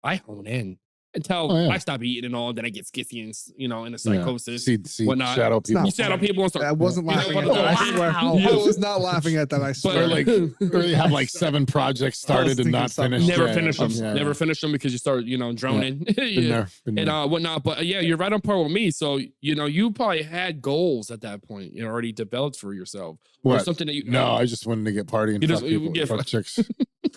I hone in until I stop eating and all. Then I get skitsy and in a psychosis. See whatnot. shadow It's people. not You shadow people and start. I wasn't you know, laughing at but- that. I swear. Wow. I was not laughing at that. I But swear. Or they have like 7 projects started and not thinking finished. Never Yeah, finish them. yeah, Never yeah. finish them because you start, droning. Been Yeah. there, And whatnot. But yeah, you're right on par with me. So, you probably had goals at that point, already developed for yourself. Or What? something that you No, I just wanted to get party and You fuck just- people, yeah, fuck chicks.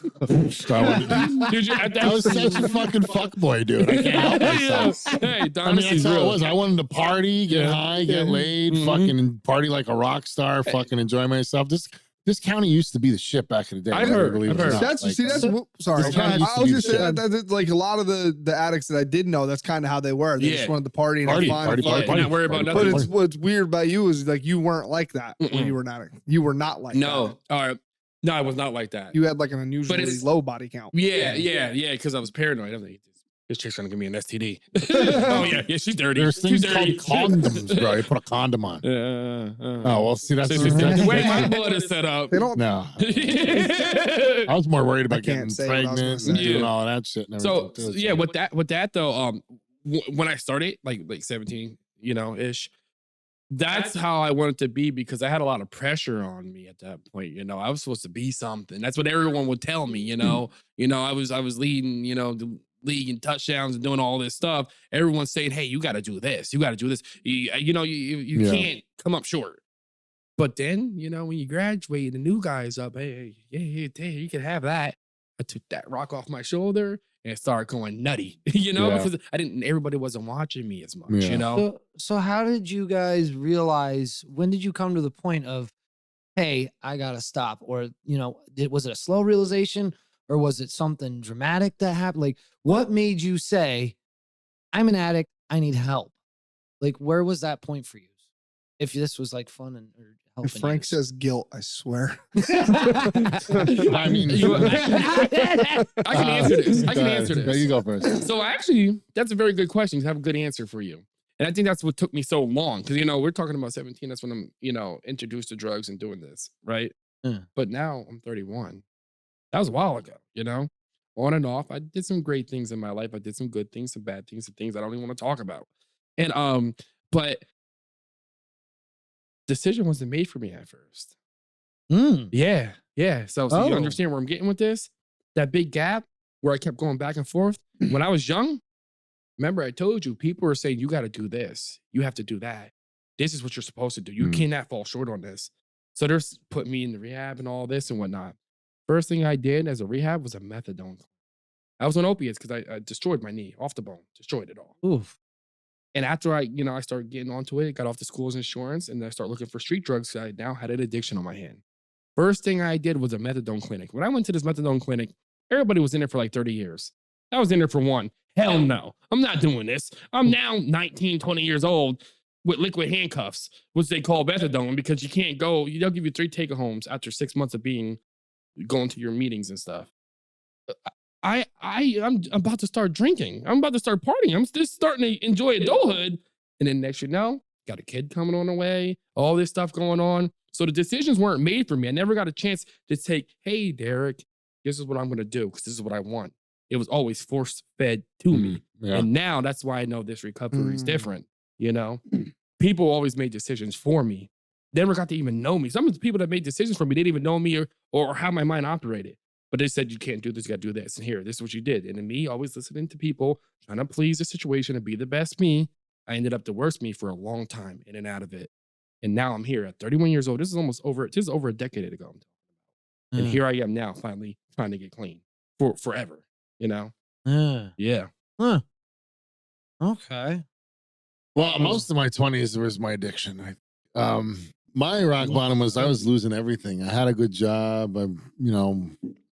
Dude, I was such a fucking fuckboy, dude. I can't help myself. Hey, I mean, honesty's that's how it real. was. I wanted to party, get high, get laid, fucking party like a rock star, fucking enjoy myself. This county used to be the shit back in the day. I've whether you heard. believe I've it or heard. not. That's Like, see, that's sorry. This county used I to was be just the saying that like a lot of the addicts that I did know, that's kind of how they were. They just wanted to party and have fun. Not worry about But nothing. it's what's weird about you is like you weren't like that when you were an addict. You were not like that. No, all right. No, I was not like that. You had like an unusually low body count. Yeah, because I was paranoid. I'm like, this chick's trying to give me an STD. Oh yeah, she's dirty. There's She's things called dirty. condoms, bro. You put a condom on. Oh well, see, that's the way my blood is set up. They don't. No. I was more worried about getting say what I was gonna pregnant say. and doing all of that shit. And So everything too. yeah, with that though, when I started like 17, ish, that's how I wanted to be because I had a lot of pressure on me at that point. I was supposed to be something. That's what everyone would tell me. I was leading, the league in touchdowns and doing all this stuff. Everyone's saying, "Hey, you got to do this. You got to do this. You can't come up short." But then, when you graduate, the new guy's up. Hey, you can have that. I took that rock off my shoulder and started going nutty, because everybody wasn't watching me as much, So how did you guys realize, when did you come to the point of, hey, I gotta stop? Or, was it a slow realization or was it something dramatic that happened? Like, what made you say, I'm an addict, I need help? Like, where was that point for you? If this was like fun or helping. If Frank says guilt, I swear. I mean, I can answer this. I can answer this. You go first. So actually, that's a very good question. I have a good answer for you. And I think that's what took me so long. Because, we're talking about 17. That's when I'm, introduced to drugs and doing this, right? But now I'm 31. That was a while ago, on and off. I did some great things in my life. I did some good things, some bad things, some things I don't even want to talk about. And, but decision wasn't made for me at first. Yeah. So you understand where I'm getting with this? That big gap where I kept going back and forth. When I was young, remember I told you, people were saying, you got to do this. You have to do that. This is what you're supposed to do. You cannot fall short on this. So they're putting me in the rehab and all this and whatnot. First thing I did as a rehab was a methadone. I was on opiates because I destroyed my knee off the bone, destroyed it all. Oof. And after I started getting onto it, got off the school's insurance, and I started looking for street drugs. I now had an addiction on my hand. First thing I did was a methadone clinic. When I went to this methadone clinic, everybody was in there for like 30 years. I was in there for one. Hell no, I'm not doing this. I'm now 19, 20 years old with liquid handcuffs, which they call methadone because you can't go. They'll give you 3 take-homes after 6 months of going to your meetings and stuff. I'm about to start drinking. I'm about to start partying. I'm just starting to enjoy adulthood. And then next got a kid coming on the way, all this stuff going on. So the decisions weren't made for me. I never got a chance to take, hey, Derek, this is what I'm going to do because this is what I want. It was always force fed to me. Yeah. And now that's why I know this recovery is different. People always made decisions for me. They never got to even know me. Some of the people that made decisions for me didn't even know me or how my mind operated. But they said, you can't do this, you got to do this. And here, this is what you did. And then me, always listening to people, trying to please the situation and be the best me, I ended up the worst me for a long time in and out of it. And now I'm here at 31 years old. This is over a decade ago. And here I am now, finally trying to get clean for forever, Yeah. Huh. Okay. Well, most of my 20s was my addiction. My rock bottom was I was losing everything. I had a good job.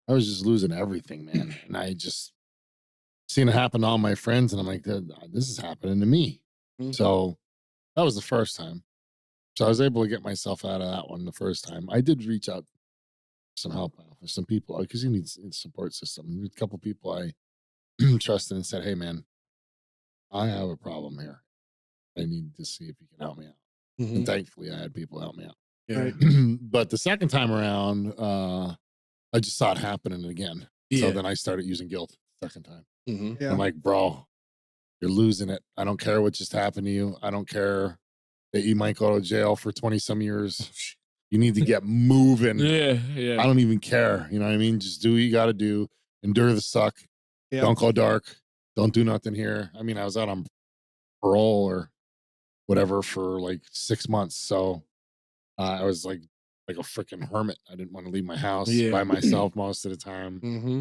I was just losing everything, man. And I just seen it happen to all my friends. And I'm like, this is happening to me. So that was the first time. So I was able to get myself out of that one the first time. I did reach out for some help for some people because you need a support system. There's a couple people I trusted and said, hey, man, I have a problem here. I need to see if you can help me out. And thankfully, I had people help me out. Yeah. But the second time around, I just saw it happening again. So then I started using guilt the second time. Yeah. I'm like, bro, you're losing it. I don't care what just happened to you. I don't care that you might go to jail for 20 some years. You need to get moving. Yeah. I don't even care. You know what I mean? Just do what you got to do. Endure the suck. Yeah. Don't go dark. Don't do nothing here. I mean, I was out on parole or whatever for like 6 months. So I was like like a freaking hermit. I didn't want to leave my house Yeah. by myself most of the time. Mm-hmm.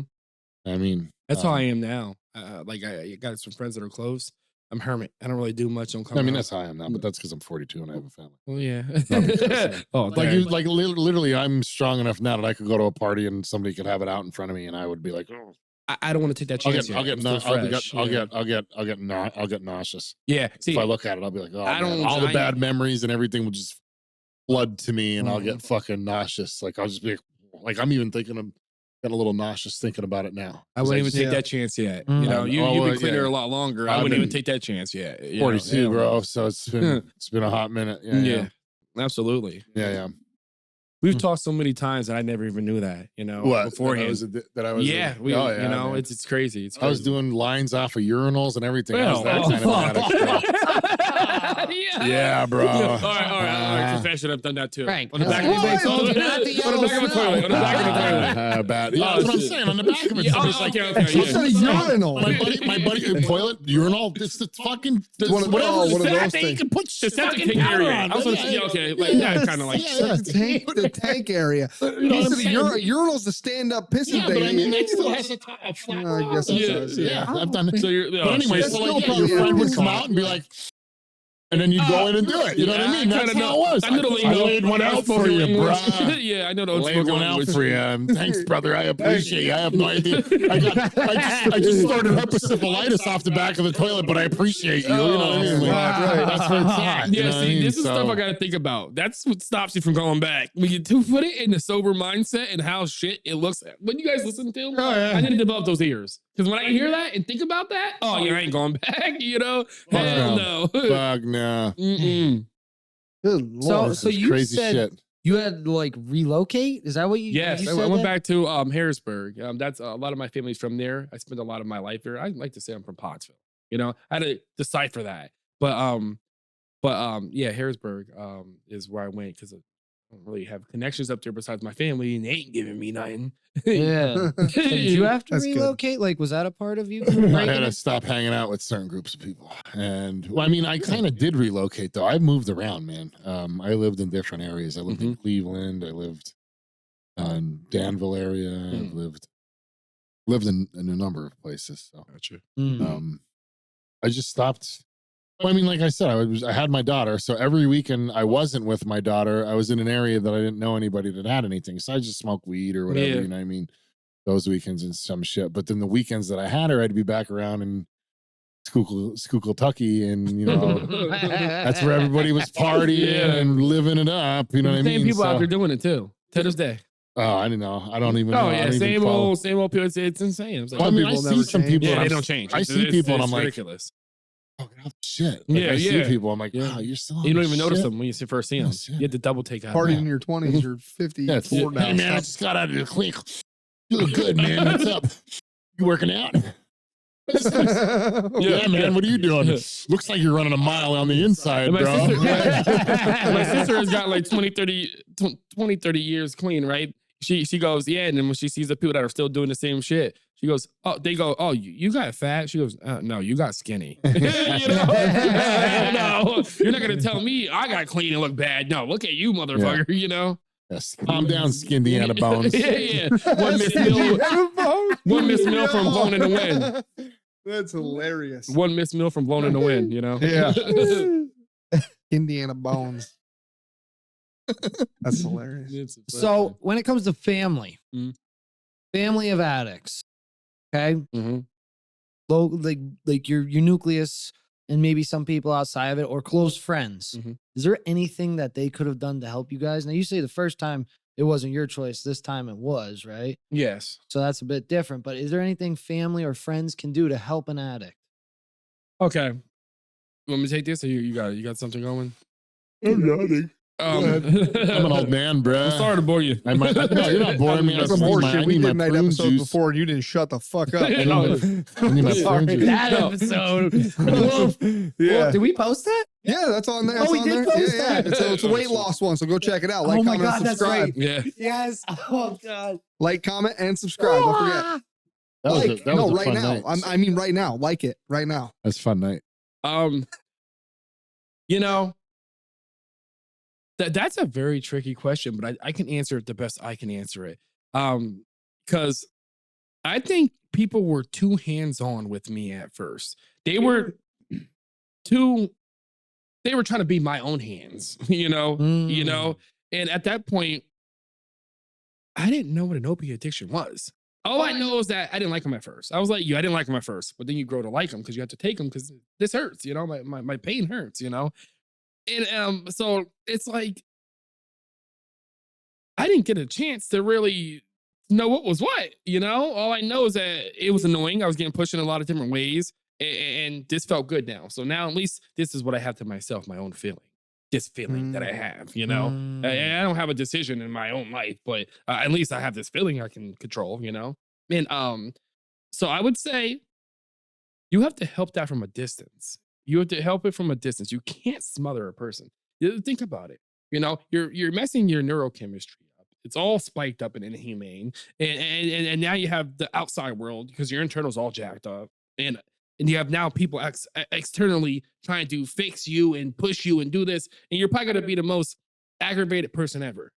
I mean, That's how I am now. Like I got some friends that are close. I'm hermit. I don't really do much. Don't come. I mean, out. that's how I am now, but that's because I'm 42 and I have a family. Oh yeah. Not because, Oh, like you, like literally, I'm strong enough now that I could go to a party and somebody could have it out in front of me, and I would be like, oh, I don't want to take that chance. I'll get nauseous. Yeah. See, If I look at it, I'll be like, oh, I don't- all the I- bad memories and everything will just flood to me, and I'll get fucking nauseous. Like I'll just be like I'm even thinking of. Got a little nauseous thinking about it now. I wouldn't even take that chance yet. Mm. You know, you've been cleaner yeah. a lot longer. I I've wouldn't even been take that chance yet. 42, bro. So it's been a hot minute. Yeah, absolutely. Yeah. We've talked so many times that I never even knew that. You know, What beforehand. that I was? Yeah, you know, man. It's crazy. It's I was crazy. doing lines off of urinals and everything. I was Well, that kind of addict, bro. Yeah, bro. All right. Confession, I've done that too. Frank, On the back of the everybody told you not to on the back of the toilet. On the back of the toilet. Bad. Yeah, that's what I'm saying. On the back of it, Yeah, it's like okay, What's yeah. a urinal? my buddy, toilet, urinal. It's the fucking One of those things. You can put The septic fucking tank powder area. on. I was gonna say, okay, like that kind of like. Yeah. The tank area. You know what I'm saying? Urinal's the stand-up pissing Yeah, thing. but I mean, that still has a flat. I guess it does. Yeah, I've done it. So you're, But anyway, That's so still like, probably your friend would a come out and be like, and then you'd go in and do it. You know what I mean? That's how it was. I know the I laid one out for you, bro. Yeah, I know the Laid one out for you. Thanks, brother. I appreciate you. I have no idea. I just started herpesiphylitis off the back of the toilet, but I appreciate you. You know what I mean? Like, that's what it's at. You Yeah, know what I see, mean? this is So- stuff I gotta think about. That's what stops you from going back. When you do put it in the sober mindset and how shit it looks. When you guys listen to, I need to develop those ears. Because when I hear that and think about that, oh yeah, I ain't going back. You know, hell no. Fuck no. Mm-mm. Good So, Lord. so you Crazy said shit. you had to like relocate? Is that what you? Yes, you I said went that? back to Harrisburg. That's a lot of my family's from there. I spent a lot of my life there. I like to say I'm from Pottsville. You know, I had to decipher that. But yeah, Harrisburg is where I went because I don't really have connections up there besides my family, and they ain't giving me nothing. Yeah. So did you have to That's good. relocate? Like, was that a part of you? I had breaking to it? stop hanging out with certain groups of people. And well, I mean, I kind of did relocate though. I've moved around, man. I lived in different areas. I lived in Cleveland. I lived in Danville area. I've lived in a number of places. So Gotcha. I just stopped. Well, I mean, like I said, I had my daughter. So every weekend I wasn't with my daughter. I was in an area that I didn't know anity that had anything. So I just smoked weed or whatever, Yeah. you know what I mean? Those weekends and some shit. But then the weekends that I had her, I'd be back around in Kentucky, and you know, that's where everybody was partying and living it up. You know what I mean? Same people out So- there doing it too. To this day. Oh, I don't know. I don't even know. Oh I yeah, don't even same follow. old people. It's insane. It's like, Well, I mean, I people see never some change. people. yeah, and they I'm don't s- change. I It's- see people, and it's I'm like, ridiculous. oh, shit. Like, Yeah, I see yeah. people. I'm like, Yeah. oh, you're still. On You don't this even notice shit? them when you first see them. shit. You had to double take out. Partying Yeah. in your 20s or 54 Yeah, it's, now. hey man, I just got out of the clinic. You look good, man. What's up? You working out? Yeah, man. What are you doing? Looks like you're running a mile on the inside, And bro. my sister has got like 20, 30 years clean, right? She goes, yeah, and then when she sees the people that are still doing the same shit, she goes, oh, they go, oh, you got fat? She goes, no, you got skinny. You know? No, you're not gonna tell me I got clean and look bad. No, look at you, motherfucker. You know? Yes. Calm down, skin Deanna Bones. Yeah. One Miss Mill from Blown in the Wind. That's hilarious. One Miss Mill from Blown in the Wind. You know? Yeah. Indiana Bones. That's hilarious. It's- So when it comes to family, Mhm. family of addicts, okay, Mhm. like your nucleus and maybe some people outside of it or close friends. Mhm. Is there anything that they could have done to help you guys? Now you say the first time it wasn't your choice, this time it was, right? Yes. So that's a bit different. But is there anything family or friends can do to help an addict? Okay. Want me to take this, or you got something going? I'm an old man, bro. I'm sorry to bore you. I might, no, you're not boring me. That's I some need more my- shit. I We need did my night prune episodes juice. before and you didn't shut the fuck up. You know, I need my prune juice. That No. episode. Yeah. Did we post that? Yeah, that's on there. Oh, It's we on did there. post Yeah, that. It's a weight loss one, so go check it out. Oh Like, my comment, God, and that's subscribe. right. Yeah. Yes. Oh God. Like, comment, and subscribe. Don't forget. That was Like, a, that was no, a right fun now. night. I mean, right now. Like it right now. That's a fun night. You know, That's a very tricky question, but I can answer it the best I can answer it. Because I think people were too hands-on with me at first. They were too they were trying to be my own hands, you know, Mm. and at that point, I didn't know what an opiate addiction was. All I know is that I didn't like them at first. I was like you, I didn't like them at first, but then you grow to like them because you have to take them because this hurts, my pain hurts, And so it's like I didn't get a chance to really know what was what. All I know is that it was annoying. I was getting pushed in a lot of different ways, and this felt good now. So now at least this is what I have to myself, my own feeling. This feeling that I have. Mm. I don't have a decision in my own life, but at least I have this feeling I can control. And so I would say you have to help that from a distance. You have to help it from a distance. You can't smother a person. Think about it. You're messing your neurochemistry up. It's all spiked up and inhumane. And now you have the outside world because your internal's all jacked up. And you have now people externally trying to fix you and push you and do this. And you're probably gonna be the most aggravated person ever.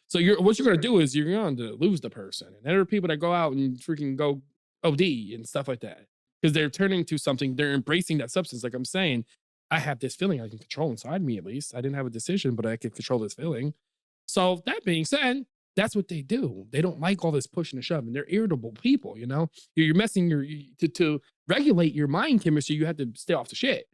So what you're gonna do is you're going to lose the person. And there are people that go out and freaking go OD and stuff like that because they're turning to something, they're embracing that substance. Like I'm saying, I have this feeling I can control inside me at least. I didn't have a decision, but I could control this feeling. So that being said, that's what they do. They don't like all this pushing and shoving. They're irritable people. You're messing to regulate your mind chemistry, you have to stay off the shit.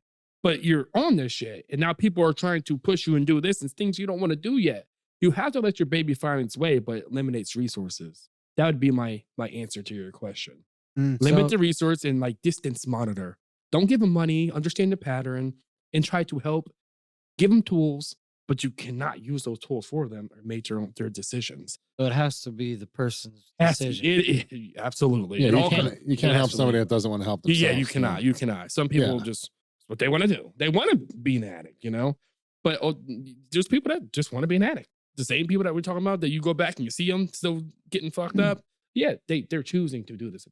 But you're on this shit. And now people are trying to push you and do this and things you don't want to do yet. You have to let your baby find its way, but it eliminates resources. That would be my answer to your question. Limit the resource and distance monitor. Don't give them money, understand the pattern, and try to help. Give them tools, but you cannot use those tools for them or make their decisions. So it has to be the person's Has to- decision. Absolutely. Yeah, It you all can't, comes- you can't help absolutely. somebody that doesn't want to help themselves. Yeah, you cannot. You cannot. Some people Yeah. just it's what they want to do. They want to be an addict. But there's people that just want to be an addict. The same people that we're talking about that you go back and you see them still getting fucked up. Yeah, they're choosing to do this.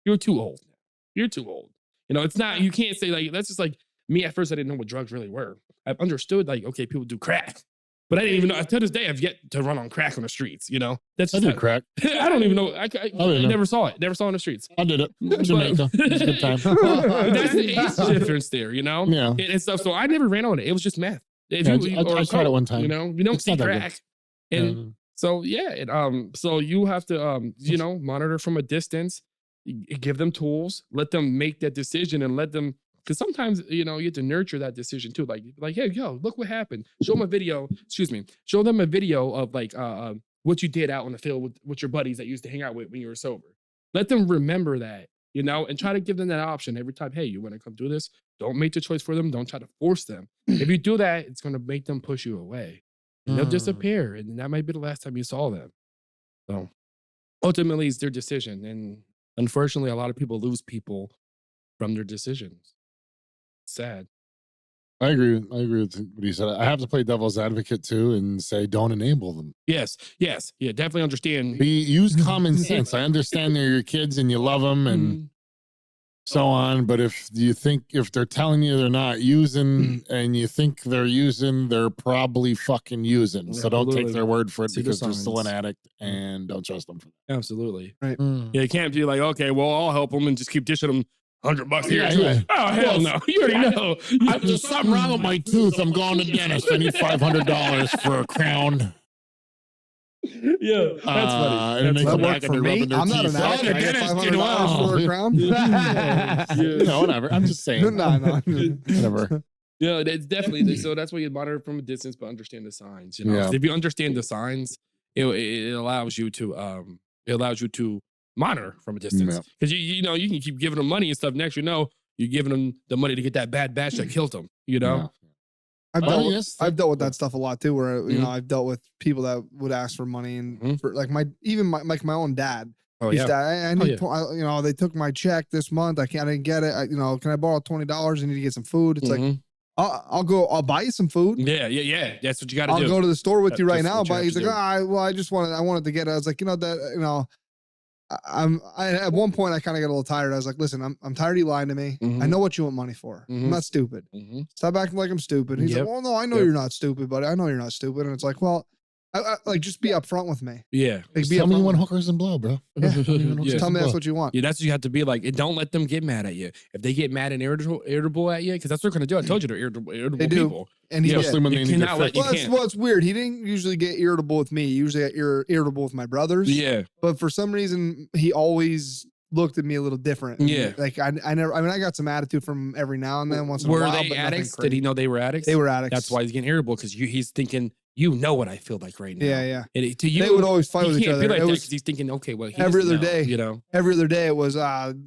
You're too old now. You're too old. It's not. You can't say that's just like me. At first, I didn't know what drugs really were. I've understood okay, people do crack, but I didn't even know. To this day, I've yet to run on crack on the streets. That's I just did crack. I don't even know. I didn't know. never saw it. Never saw it on the streets. I did it. Jamaica. It was a good time. That's the age difference there, Yeah. and stuff. So I never ran on it. It was just meth. If Yeah, I tried it one time. You don't It's see not that good. crack, and so yeah, so you have to monitor from a distance, give them tools, let them make that decision, and let them. Because sometimes you have to nurture that decision too. Like hey, yo, look what happened. Show them a video. Excuse me. Show them a video of what you did out on the field with your buddies that you used to hang out with when you were sober. Let them remember that, and try to give them that option every time. Hey, you want to come do this? Don't make the choice for them. Don't try to force them. If you do that, it's going to make them push you away. And they'll disappear, and that might be the last time you saw them. So ultimately, it's their decision. And unfortunately, a lot of people lose people from their decisions. Sad. I agree with what you said. I have to play devil's advocate too and say don't enable them. Yes. Yeah, definitely understand. Use common sense. I understand they're your kids and you love them and so on, but if they're telling you they're not using and you think they're using, they're probably fucking using. So don't take their word for it because they're still an addict and don't trust them for that. Absolutely. Right. Yeah, you can't be like, okay, well, I'll help them and just keep dishing them $100 here. Yeah. Oh, hell no. You already know. There's something wrong with my tooth. I'm going to dentist. I need $500 for a crown. Yeah, that's funny. And they That come worked back for and they're me. rubbing their I'm not teeth. an addict. the I get dentist, $500 for a crown. Whatever. I'm just saying. No. Whatever. Yeah, it's definitely so. That's why you monitor from a distance, but understand the signs. Yeah. If you understand the signs, it allows you to monitor from a distance. Because you can keep giving them money and stuff. Next, you're giving them the money to get that bad batch that killed them. Yeah. I've dealt with that stuff a lot too, where I've dealt with people that would ask for money and for my own dad. Oh His yeah. dad, I need, they took my check this month. I didn't get it. Can I borrow $20? I need to get some food. It's like, I'll buy you some food. Yeah. That's what you got to do. I'll go to the store with you right That's now. what you But have he's to like, do. I wanted to get it. I was like, At one point I kind of got a little tired. I was like, listen, I'm tired of you lying to me. I Mhm. know what you want money for. I'm Mhm. not stupid. Mhm. Stop acting like I'm stupid. He's Yep. like, well, no, I know Yep. you're not stupid, but I know you're not stupid. And it's like, well, like just be upfront with me. Yeah. Like, Just be tell me you upfront want with hookers and blow, bro. Yeah. Tell me you want Yeah. hookers Just tell and me that's blow. what you want. Yeah, that's what you have to be like. And don't let them get mad at you. If they get mad and irritable at you, because that's what they're going to do. I told you they're irritable They do. people. And he Yeah. did. Especially when You they need their cannot let- fix. you Well, can't. well, it's weird. He didn't usually get irritable with me. He usually got irritable with my brothers. Yeah. But for some reason, he always looked at me a little different. And, Yeah. like I never. I mean, I got some attitude from him every now and then. Once in a Were while, they but nothing addicts? crazy. Did he know they were addicts? They were addicts. That's why he's getting irritable, because he's thinking, you know what I feel like right now. Yeah, yeah. And to you, They would always fight he with each can't other. be like It that was 'cause he's thinking, okay, well, he every doesn't other know, day. you know. every other day. It was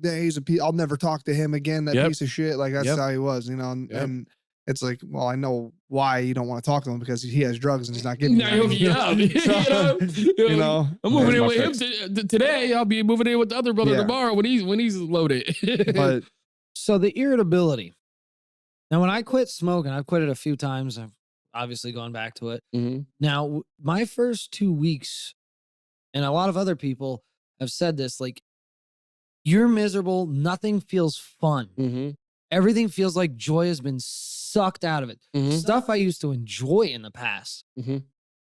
he's a piece. I'll never talk to him again. That Yep. piece of shit. Like that's Yep. how he was, you know. And, Yep. and it's like, well, I know why you don't want to talk to him because he has drugs and he's not getting. Now he'll get up. You know, I'm moving in my with him fix. today. I'll be moving in with the other brother Yeah. tomorrow when he's loaded. but So the irritability. Now, when I quit smoking, I've quit it a few times. I've obviously gone back to it. Mhm. Now, my first 2 weeks, and a lot of other people have said this, like, you're miserable. Nothing feels fun. Mhm. Everything feels like joy has been sucked out of it. Mhm. Stuff I used to enjoy in the past. Mhm.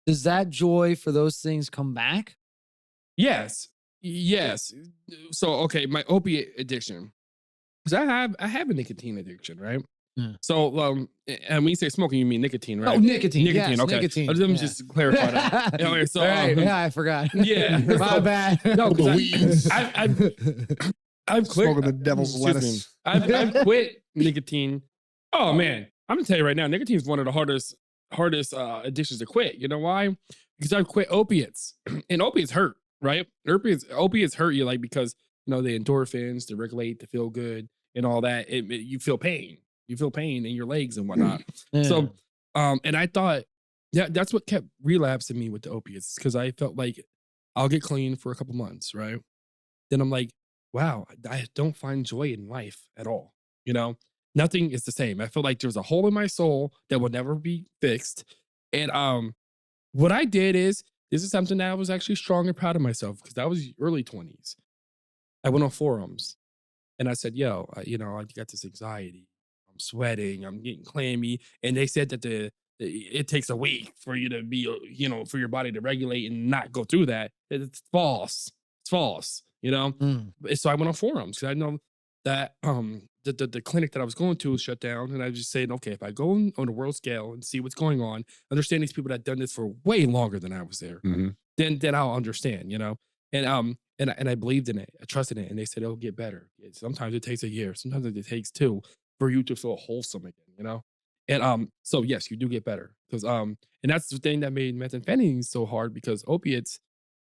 Does that joy for those things come back? Yes. So okay, my opiate addiction, because I have a nicotine addiction, right? Yeah. So and when you say smoking, you mean nicotine, right? Oh, nicotine. Nicotine. Yes, Okay. nicotine. Let me Yeah. just clarify that. Okay, so, Right, yeah, I forgot. yeah. My So- bad. No, The 'cause weeds. I've quit. smoking the devil's excuse me. lettuce. I've quit nicotine. Oh man, I'm gonna tell you right now, nicotine is one of the hardest addictions to quit. You know why? Because I've quit opiates, and opiates hurt, right? Opiates hurt you, like, because the endorphins, to regulate, to feel good, and all that. You feel pain. You feel pain in your legs and whatnot. Yeah. So, and I thought, that's what kept relapsing me with the opiates, because I felt like I'll get clean for a couple months, right? Then I'm like, wow, I don't find joy in life at all. Nothing is the same. I feel like there's a hole in my soul that will never be fixed. And what I did is, this is something that I was actually strong and proud of myself, because I was early 20s. I went on forums and I said, yo, I got this anxiety. I'm sweating. I'm getting clammy. And they said that it takes a week for you to be, for your body to regulate and not go through that. It's false. It's false, Mm. So I went on forums, because I know that the clinic that I was going to was shut down. And I was just saying, okay, if I go on a world scale and see what's going on, understand these people that have done this for way longer than I was there, Mhm. then I'll understand, And I believed in it. I trusted it. And they said it'll get better. Sometimes it takes a year. Sometimes it takes 2 for you to feel wholesome again, And so yes, you do get better. Because and that's the thing that made methamphetamine so hard, because opiates,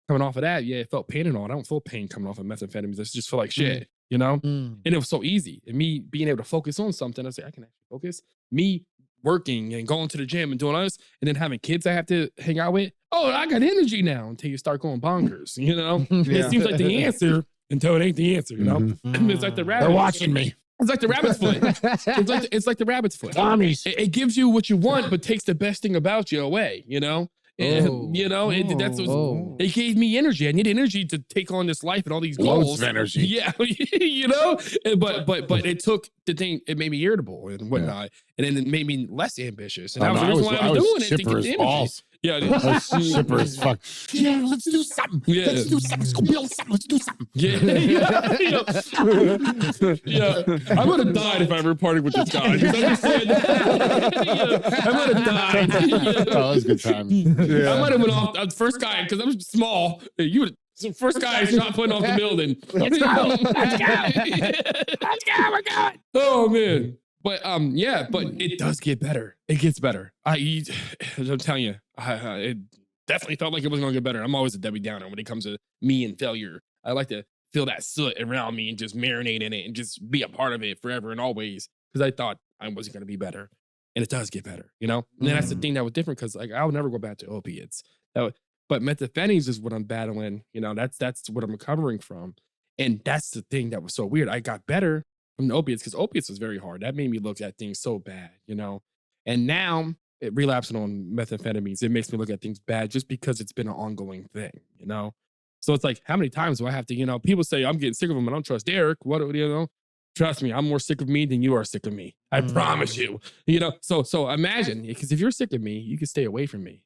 coming off of that, yeah, it felt pain and all. I don't feel pain coming off of methamphetamines. I just feel like shit, Mm. And it was so easy. And me being able to focus on something, I was like, I can actually focus. Me working and going to the gym and doing all this, and then having kids I have to hang out with. Oh, I got energy now, until you start going bonkers, Yeah. It seems like the answer until it ain't the answer, Mhm. It's like the rabbit. They're watching me. It's like the rabbit's foot. It's like the rabbit's foot. Zombies. It gives you what you want, but takes the best thing about you away, And, Oh. that's what, Oh. it gave me energy. I need energy to take on this life and all these Loads goals. of energy. Yeah, but it took the thing. It made me irritable and whatnot, and then it made me less ambitious. And that was the reason why I was doing it, to chipper get as the energy. balls. Yeah, I was chipper as fuck. Yeah, let's do something. Yeah. Let's do something. Let's go build something. Let's do something. yeah. I would have died if I ever partied with this guy. Just understand that. I would have died. Oh, that was a good time. I might have went off the first guy, because I was small. You would. So first guy is not putting off the building. Let's go. Let's go. Let's go. We're going. Oh man. But but it does get better. It gets better. I'm telling you, it definitely felt like it wasn't gonna get better. I'm always a Debbie Downer when it comes to me and failure. I like to feel that soot around me and just marinate in it and just be a part of it forever and always, because I thought I wasn't gonna be better. And it does get better, And then that's the thing that was different, because like I would never go back to opiates. But methamphetamines is what I'm battling, that's what I'm recovering from. And that's the thing that was so weird. I got better from the opiates, because opiates was very hard. That made me look at things so bad, And now it relapsing on methamphetamines, it makes me look at things bad, just because it's been an ongoing thing, So it's like, how many times do I have to, people say I'm getting sick of him. I don't trust Derek. What, trust me, I'm more sick of me than you are sick of me. I promise you, so imagine, because if you're sick of me, you can stay away from me.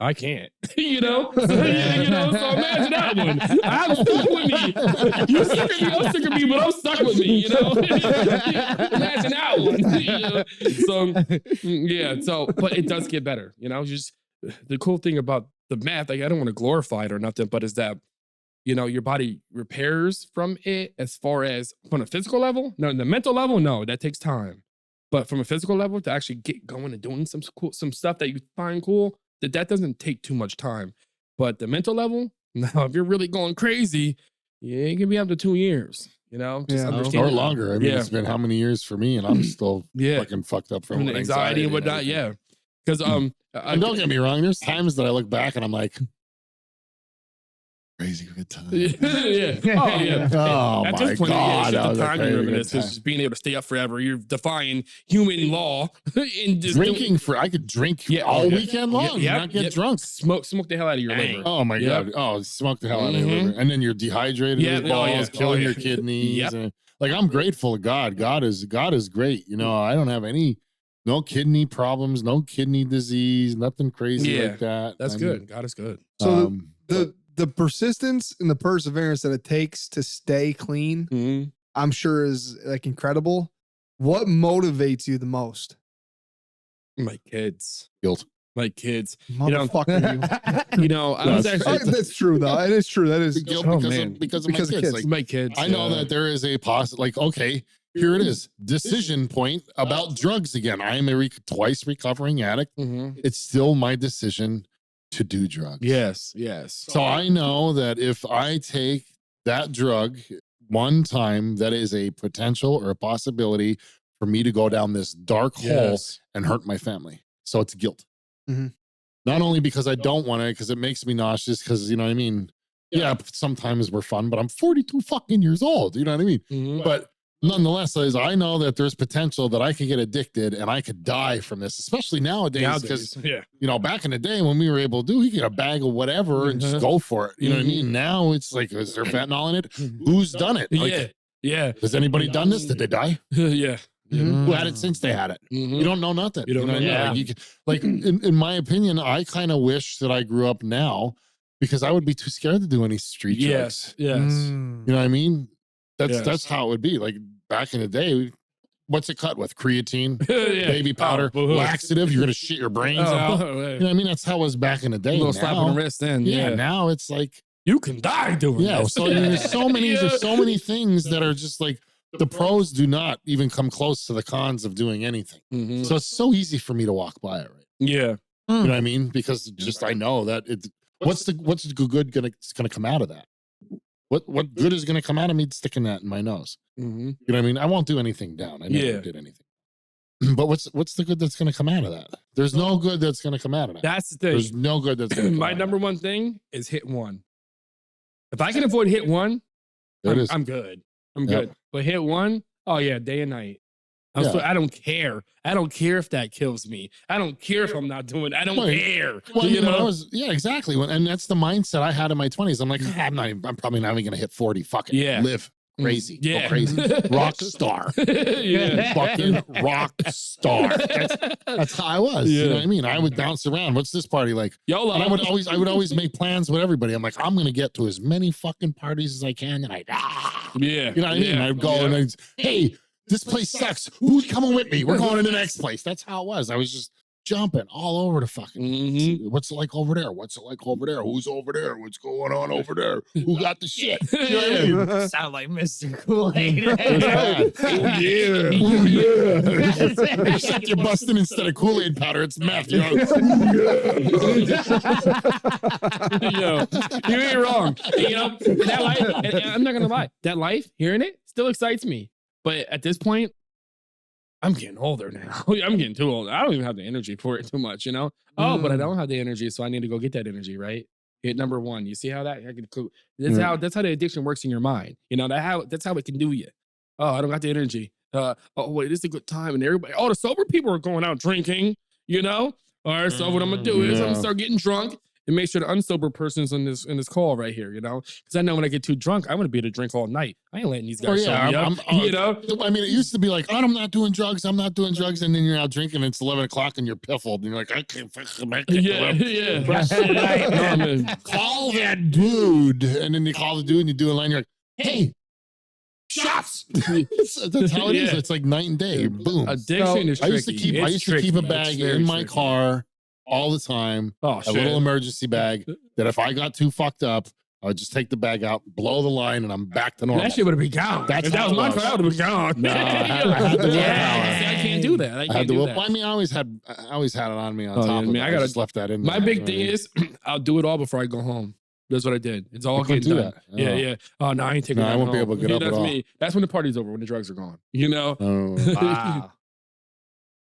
I can't, so imagine that one. I'm stuck with me. You're sick of me, I'm sick of me, but I'm stuck with me, Imagine that one, but it does get better, just the cool thing about the math, like I don't want to glorify it or nothing, but is that, your body repairs from it as far as from a physical level. No, the mental level, no, that takes time. But from a physical level, to actually get going and doing some stuff that you find cool, that doesn't take too much time. But the mental level, now if you're really going crazy, it can be up to 2 years. Just understand or longer. I mean, it's been how many years for me, and I'm still fucking fucked up from anxiety and whatnot. Yeah, because and don't get me wrong, there's times that I look back and I'm like, crazy good time. Yeah. Oh, yeah. Oh, at my this point, God. It's just the time you reminisce. It's just being able to stay up forever. You're defying human law. And just drinking I could drink all weekend long and not get drunk. Smoke the hell out of your liver. Oh, my God. Oh, smoke the hell out of your liver. And then you're dehydrated with balls, killing your kidneys. And, like, I'm grateful to God. God is great. I don't have no kidney problems, no kidney disease, nothing crazy like that. That's good. God is good. So the persistence and the perseverance that it takes to stay clean, I'm sure is like incredible. What motivates you the most? My kids. Guilt. My kids. Motherfucker, you. I was actually. That's true, though. It is true. That is guilt because of my kids. Like, my kids. I know that there is a like, okay, here it is. Decision point about drugs again. I am a twice recovering addict. It's still my decision to do drugs. Yes. So I know that if I take that drug one time, that is a potential or a possibility for me to go down this dark hole and hurt my family. So it's guilt. Not only because I don't want it, because it makes me nauseous, because, you know what I mean? Yeah, sometimes we're fun, but I'm 42 fucking years old. You know what I mean? But nonetheless, I know that there's potential that I could get addicted and I could die from this, especially nowadays. Because, back in the day when we were able to get a bag of whatever and just go for it. You know what I mean? Now it's like, is there fentanyl in it? Who's done it? Like, has anybody done this? Did they die? Who had it since they had it? You don't know nothing. You don't know. Like in my opinion, I kind of wish that I grew up now, because I would be too scared to do any street drugs. Yes. You know what I mean? That's how it would be. Like back in the day, what's it cut with? Creatine, baby powder, laxative. You're gonna shit your brains out. You know what I mean? That's how it was back in the day. A little slap on the wrist then. Now it's like you can die doing this. So there's so many things that are just like, the pros do not even come close to the cons of doing anything. So it's so easy for me to walk by it. Right? Yeah. You know what I mean? Because just I know that what's the good gonna come out of that? What good is gonna come out of me sticking that in my nose? You know what I mean? I won't do anything down. I never did anything. But what's the good that's gonna come out of that? There's no good that's gonna come out of that. That's the thing. There's no good that's gonna come my number one thing is hit one. If I can avoid hit one, I'm good. I'm good. But hit one, day and night. I don't care. I don't care if that kills me. I don't care if I'm not doing it. I don't care. Well, when I was, exactly. And that's the mindset I had in my 20s. I'm like, I'm probably not even going to hit 40. Fuck it. Live. Crazy. Go crazy. Rock star. Fucking rock star. That's how I was. You know what I mean? I would bounce around. What's this party like? YOLO. And I would always make plans with everybody. I'm like, I'm gonna get to as many fucking parties as I can tonight. You know what I mean? I'd go and I'd, hey, this place sucks. Who's coming with me? We're going to the next place. That's how it was. I was just jumping all over the fucking. What's it like over there? What's it like over there? Who's over there? What's going on over there? Who got the shit? You know what I mean? Sound like Mr. Kool-Aid. Except you're busting instead of Kool-Aid powder, it's meth. You ain't wrong. That life, I'm not gonna lie. That life, hearing it, still excites me. But at this point, I'm getting older now. I'm getting too old. I don't even have the energy for it too much, but I don't have the energy, so I need to go get that energy, right? Hit number one. You see how that's how the addiction works in your mind. That's how it can do you. Oh, I don't got the energy. Wait, this is a good time. And everybody, the sober people are going out drinking, All right, so what I'm gonna do is I'm gonna start getting drunk. and make sure the unsober person's in this call right here, you know? Because I know when I get too drunk, I'm gonna be able to drink all night. I ain't letting these guys show me up, you know? I mean, it used to be like, I'm not doing drugs, I'm not doing drugs, and then you're out drinking, it's 11 o'clock and you're piffled, and you're like, I can't fucking make it. Call that dude, and then you call the dude and you do a line, you're like, hey, shots. That's how it is. It's like night and day. Boom. Addiction is tricky. I used to keep a bag in my car all the time, a little emergency bag, that if I got too fucked up, I would just take the bag out, blow the line, and I'm back to normal. That shit would have been gone. If that was my car, I would have been gone. No, I had to I can't do that. I can't do that. I mean, I always had it on me on top of it. I just left that in. My big thing is, I'll do it all before I go home. That's what I did. It's all getting done. Yeah. Oh, no, I ain't taking that. I won't be able to get up at all. Me. That's when the party's over, when the drugs are gone. You know? Wow.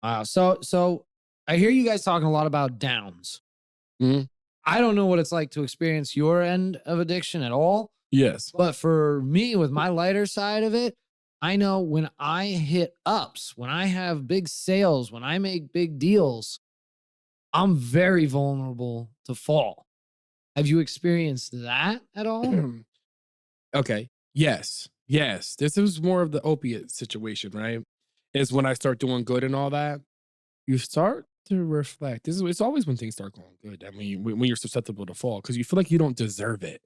Wow. So I hear you guys talking a lot about downs. Mm-hmm. I don't know what it's like to experience your end of addiction at all. Yes. But for me, with my lighter side of it, I know when I hit ups, when I have big sales, when I make big deals, I'm very vulnerable to fall. Have you experienced that at all? Okay. Yes. This is more of the opiate situation, right? Is when I start doing good and all that, you start to reflect. It's always when things start going good. I mean, when you're susceptible to fall, because you feel like you don't deserve it.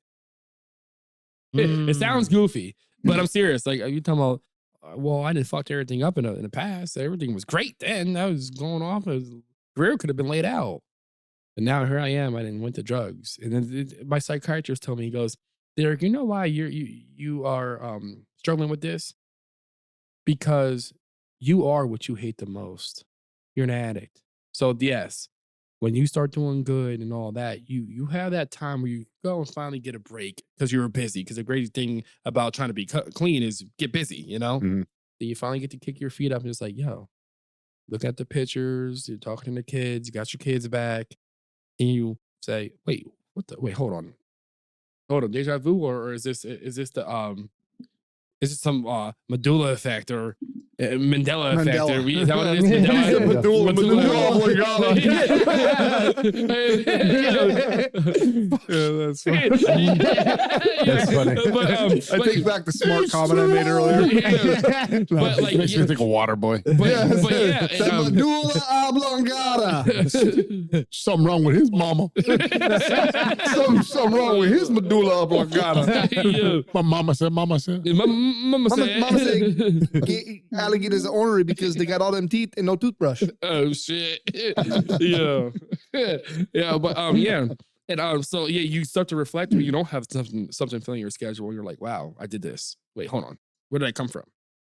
It sounds goofy, but I'm serious. Like, you talking about, well, I didn't fucked everything up in the past. Everything was great then. I was going off. Career could have been laid out. And now here I am. I didn't went to drugs. And then my psychiatrist told me, he goes, Derek, you know why you are struggling with this? Because you are what you hate the most. You're an addict. So yes, when you start doing good and all that, you have that time where you go and finally get a break because you were busy. Because the great thing about trying to be clean is get busy, you know? Mm-hmm. Then you finally get to kick your feet up and it's like, yo, look at the pictures. You're talking to the kids. You got your kids back. And you say, wait, hold on, deja vu, or is this the is it some medulla effect or Mandela effect? Or, is that what it is? Medulla oblongata. Yeah, that's funny. That's funny. But, I take back the smart comment I made earlier. But like, makes me think of Waterboy. But yeah, the medulla oblongata. Something wrong with his mama. Something wrong with his medulla oblongata. My mama said. Mama said alligators are ornery because they got all them teeth and no toothbrush. Oh shit. Yeah. Yeah, but yeah. And so yeah, you start to reflect when you don't have something filling your schedule. You're like, wow, I did this. Wait, hold on. Where did I come from?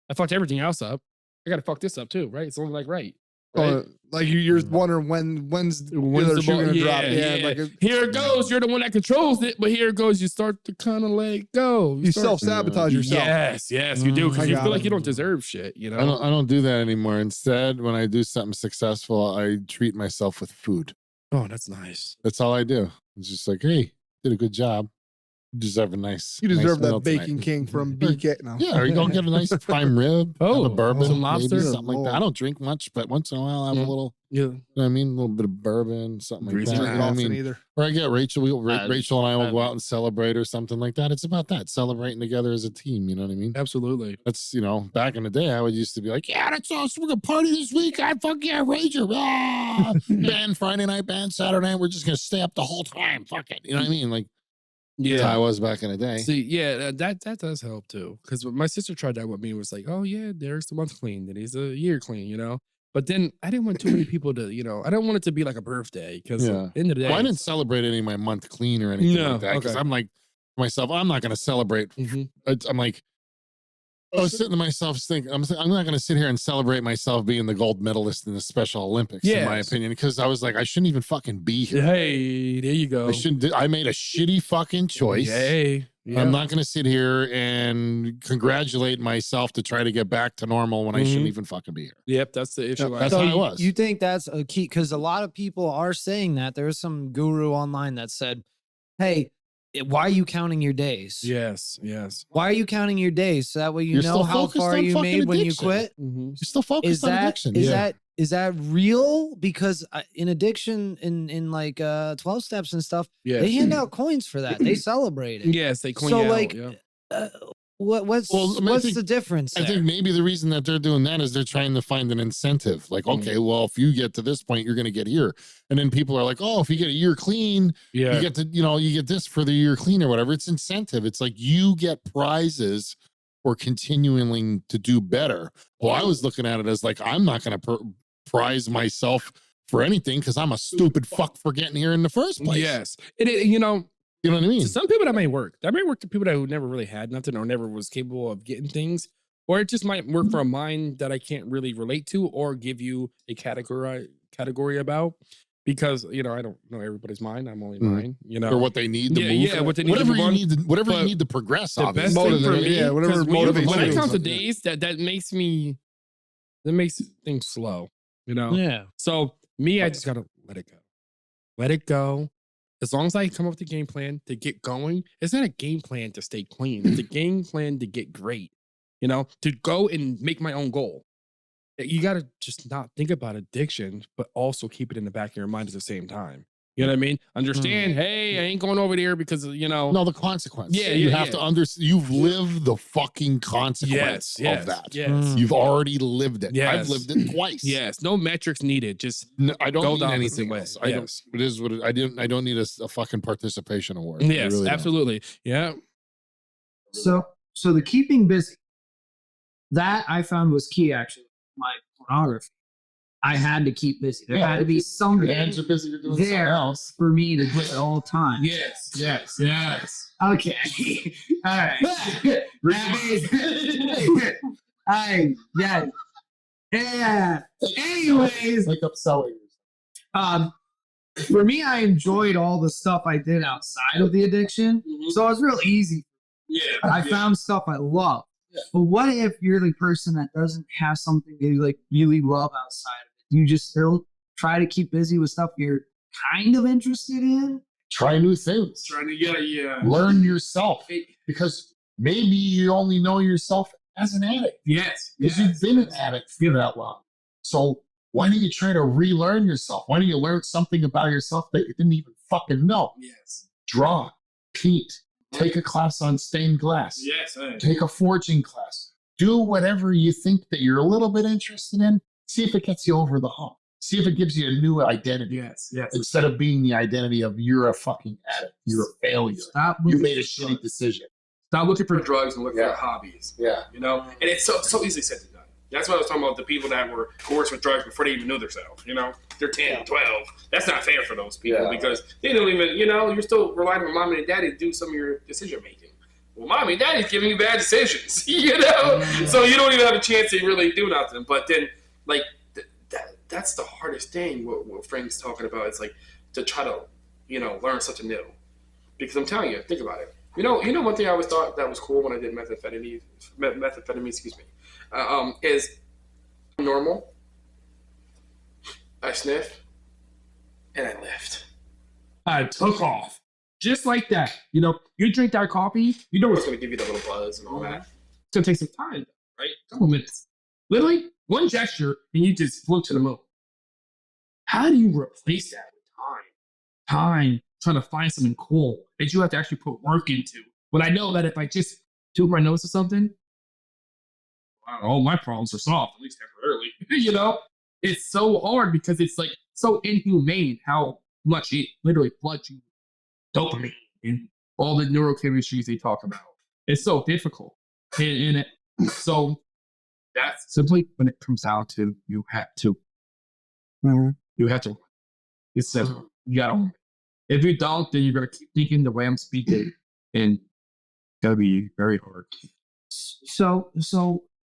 I fucked everything else up. I gotta fuck this up too, right? It's only like right. Like you're wondering when's the other shoe gonna drop. Yeah. Like here it goes. You're the one that controls it, but here it goes. You start to kind of let it go. You self-sabotage yourself. Yes, you do, because you feel like you don't deserve shit. You know, I don't do that anymore. Instead, when I do something successful, I treat myself with food. Oh, that's nice. That's all I do. It's just like, hey, did a good job. You deserve a nice. You deserve nice that Bacon King from BK. No. Yeah, or you go get a nice prime rib, have a bourbon, some lobster, maybe, something like that. I don't drink much, but once in a while I have a little. Yeah, you know what I mean, a little bit of bourbon, something like that. You know what I mean, either. Or I get Rachel. Rachel and I will go out and celebrate or something like that. It's about that, celebrating together as a team. You know what I mean? Absolutely. That's, you know, back in the day, I would used to be like, yeah, that's awesome. We're gonna party this week. I fuck yeah, Rager. Ah! Band Friday night, band Saturday night. We're just gonna stay up the whole time. Fuck it. You know what I mean? Like. Yeah, that's how I was back in the day. See, yeah, that does help too. Because my sister tried that with me. Was like, oh yeah, Derek's a month clean, then he's a year clean, you know. But then I didn't want too many people to, you know, I don't want it to be like a birthday. Because at the end of the day, well, I didn't celebrate any of my month clean or anything like that. Because I'm like myself, I'm not going to celebrate. I'm like, I was sitting to myself thinking, I'm not going to sit here and celebrate myself being the gold medalist in the Special Olympics, in my opinion, because I was like, I shouldn't even fucking be here. Hey, there you go. I made a shitty fucking choice. Hey, I'm not going to sit here and congratulate myself to try to get back to normal when I shouldn't even fucking be here. Yep, that's the issue. That's how I was. You think that's a key? Because a lot of people are saying that. There's some guru online that said, hey, why are you counting your days? Yes. Why are you counting your days? So that way you You're know still how focused far on you fucking made when you addiction. quit. Mm-hmm. You're still focused Is on that addiction. is that real? Because in addiction, in like 12 steps and stuff, Yeah. they hand out coins for that. They celebrate it. Yes, they coin So you out, like, yeah. what's Well, I mean, I what's think- the difference? I think maybe the reason that they're doing that is they're trying to find an incentive. Like, okay, well, if you get to this point, you're going to get here. And then people are like, oh, if you get a year clean, Yeah. you get to, you get this for the year clean or whatever. It's incentive. It's like you get prizes for continuing to do better. Well, I was looking at it as like, I'm not going to prize myself for anything because I'm a stupid fuck for getting here in the first place. Yes. You know what I mean? To some people that may work. That may work to people that who never really had nothing or never was capable of getting things. Or it just might work for a mind that I can't really relate to or give you a category about. Because, I don't know everybody's mind. I'm only mine, Or what they need to move. Yeah, what they need whatever to move you on. need, whatever But you need to progress. The best Obviously. thing for me, yeah, whatever 'cause when motivates I you. count the Yeah. days, that makes me, that makes things slow, Yeah. So me, I just gotta let it go. Let it go. As long as I come up with a game plan to get going, it's not a game plan to stay clean. It's a game plan to get great, to go and make my own goal. You got to just not think about addiction, but also keep it in the back of your mind at the same time. You know what I mean? Understand, hey, I ain't going over there because, No, the consequence. Yeah, you yeah, have yeah. to understand. You've lived the fucking consequence of that. Yes. You've already lived it. Yes. I've lived it twice. Yes. No metrics needed. Just No, I don't Go need the opposite anything way. else. I Yes. don't. It is what it, I don't need a fucking participation award. I yes, really don't. absolutely. Yeah. So the keeping busy, that I found was key actually. My pornography, I had to keep busy. There had to be something Your hands are busy. You're doing something there else. for me to do at all times. Yes. Okay. All right. I yeah. Yeah. Anyways, Like upselling. for me, I enjoyed all the stuff I did outside of the addiction, so it was real easy. Yeah. I found stuff I love. But what if you're the person that doesn't have something you like really love outside of it? You just still try to keep busy with stuff you're kind of interested in? Try new things. Trying to get Learn yourself, because maybe you only know yourself as an addict. Yes. Because you've been an addict for that long. So why don't you try to relearn yourself? Why don't you learn something about yourself that you didn't even fucking know? Yes. Draw, paint, take a class on stained glass, Yes. take a forging class, do whatever you think that you're a little bit interested in. See if it gets you over the hump. See if it gives you a new identity. Yes. Instead of being the identity of you're a fucking addict, you're a failure, Stop you moving. made a shitty decision. Stop looking for drugs and look Yeah. for hobbies. Yeah. And it's so easily said to done. That's what I was talking about, the people that were coerced with drugs before they even knew themselves. They're 10, 12. That's not fair for those people because they don't even, you're still relying on mom and daddy to do some of your decision making. Well, mommy and daddy's giving you bad decisions, So you don't even have a chance to really do nothing. But then, like, that's the hardest thing, what Frank's talking about. It's like to try to, learn something new. Because I'm telling you, think about it. One thing I always thought that was cool when I did methamphetamine, is normal. I sniff, and I lift. I took off. Just like that. You drink that coffee, you know it's going to give you the little buzz and all that. It's going to take some time, right? A couple minutes. Literally, one gesture, and you just float to the moon. How do you replace that with time? Time, trying to find something cool that you have to actually put work into. When I know that if I just took my nose to something, all my problems are solved, at least temporarily. It's so hard because it's like so inhumane how much it literally floods you dopamine and all the neurochemistries they talk about. It's so difficult. So that's simply when it comes down to you have to. You have to. It's simple. You gotta. If you don't, then you're gonna keep thinking the way I'm speaking, and it's gonna be very hard. So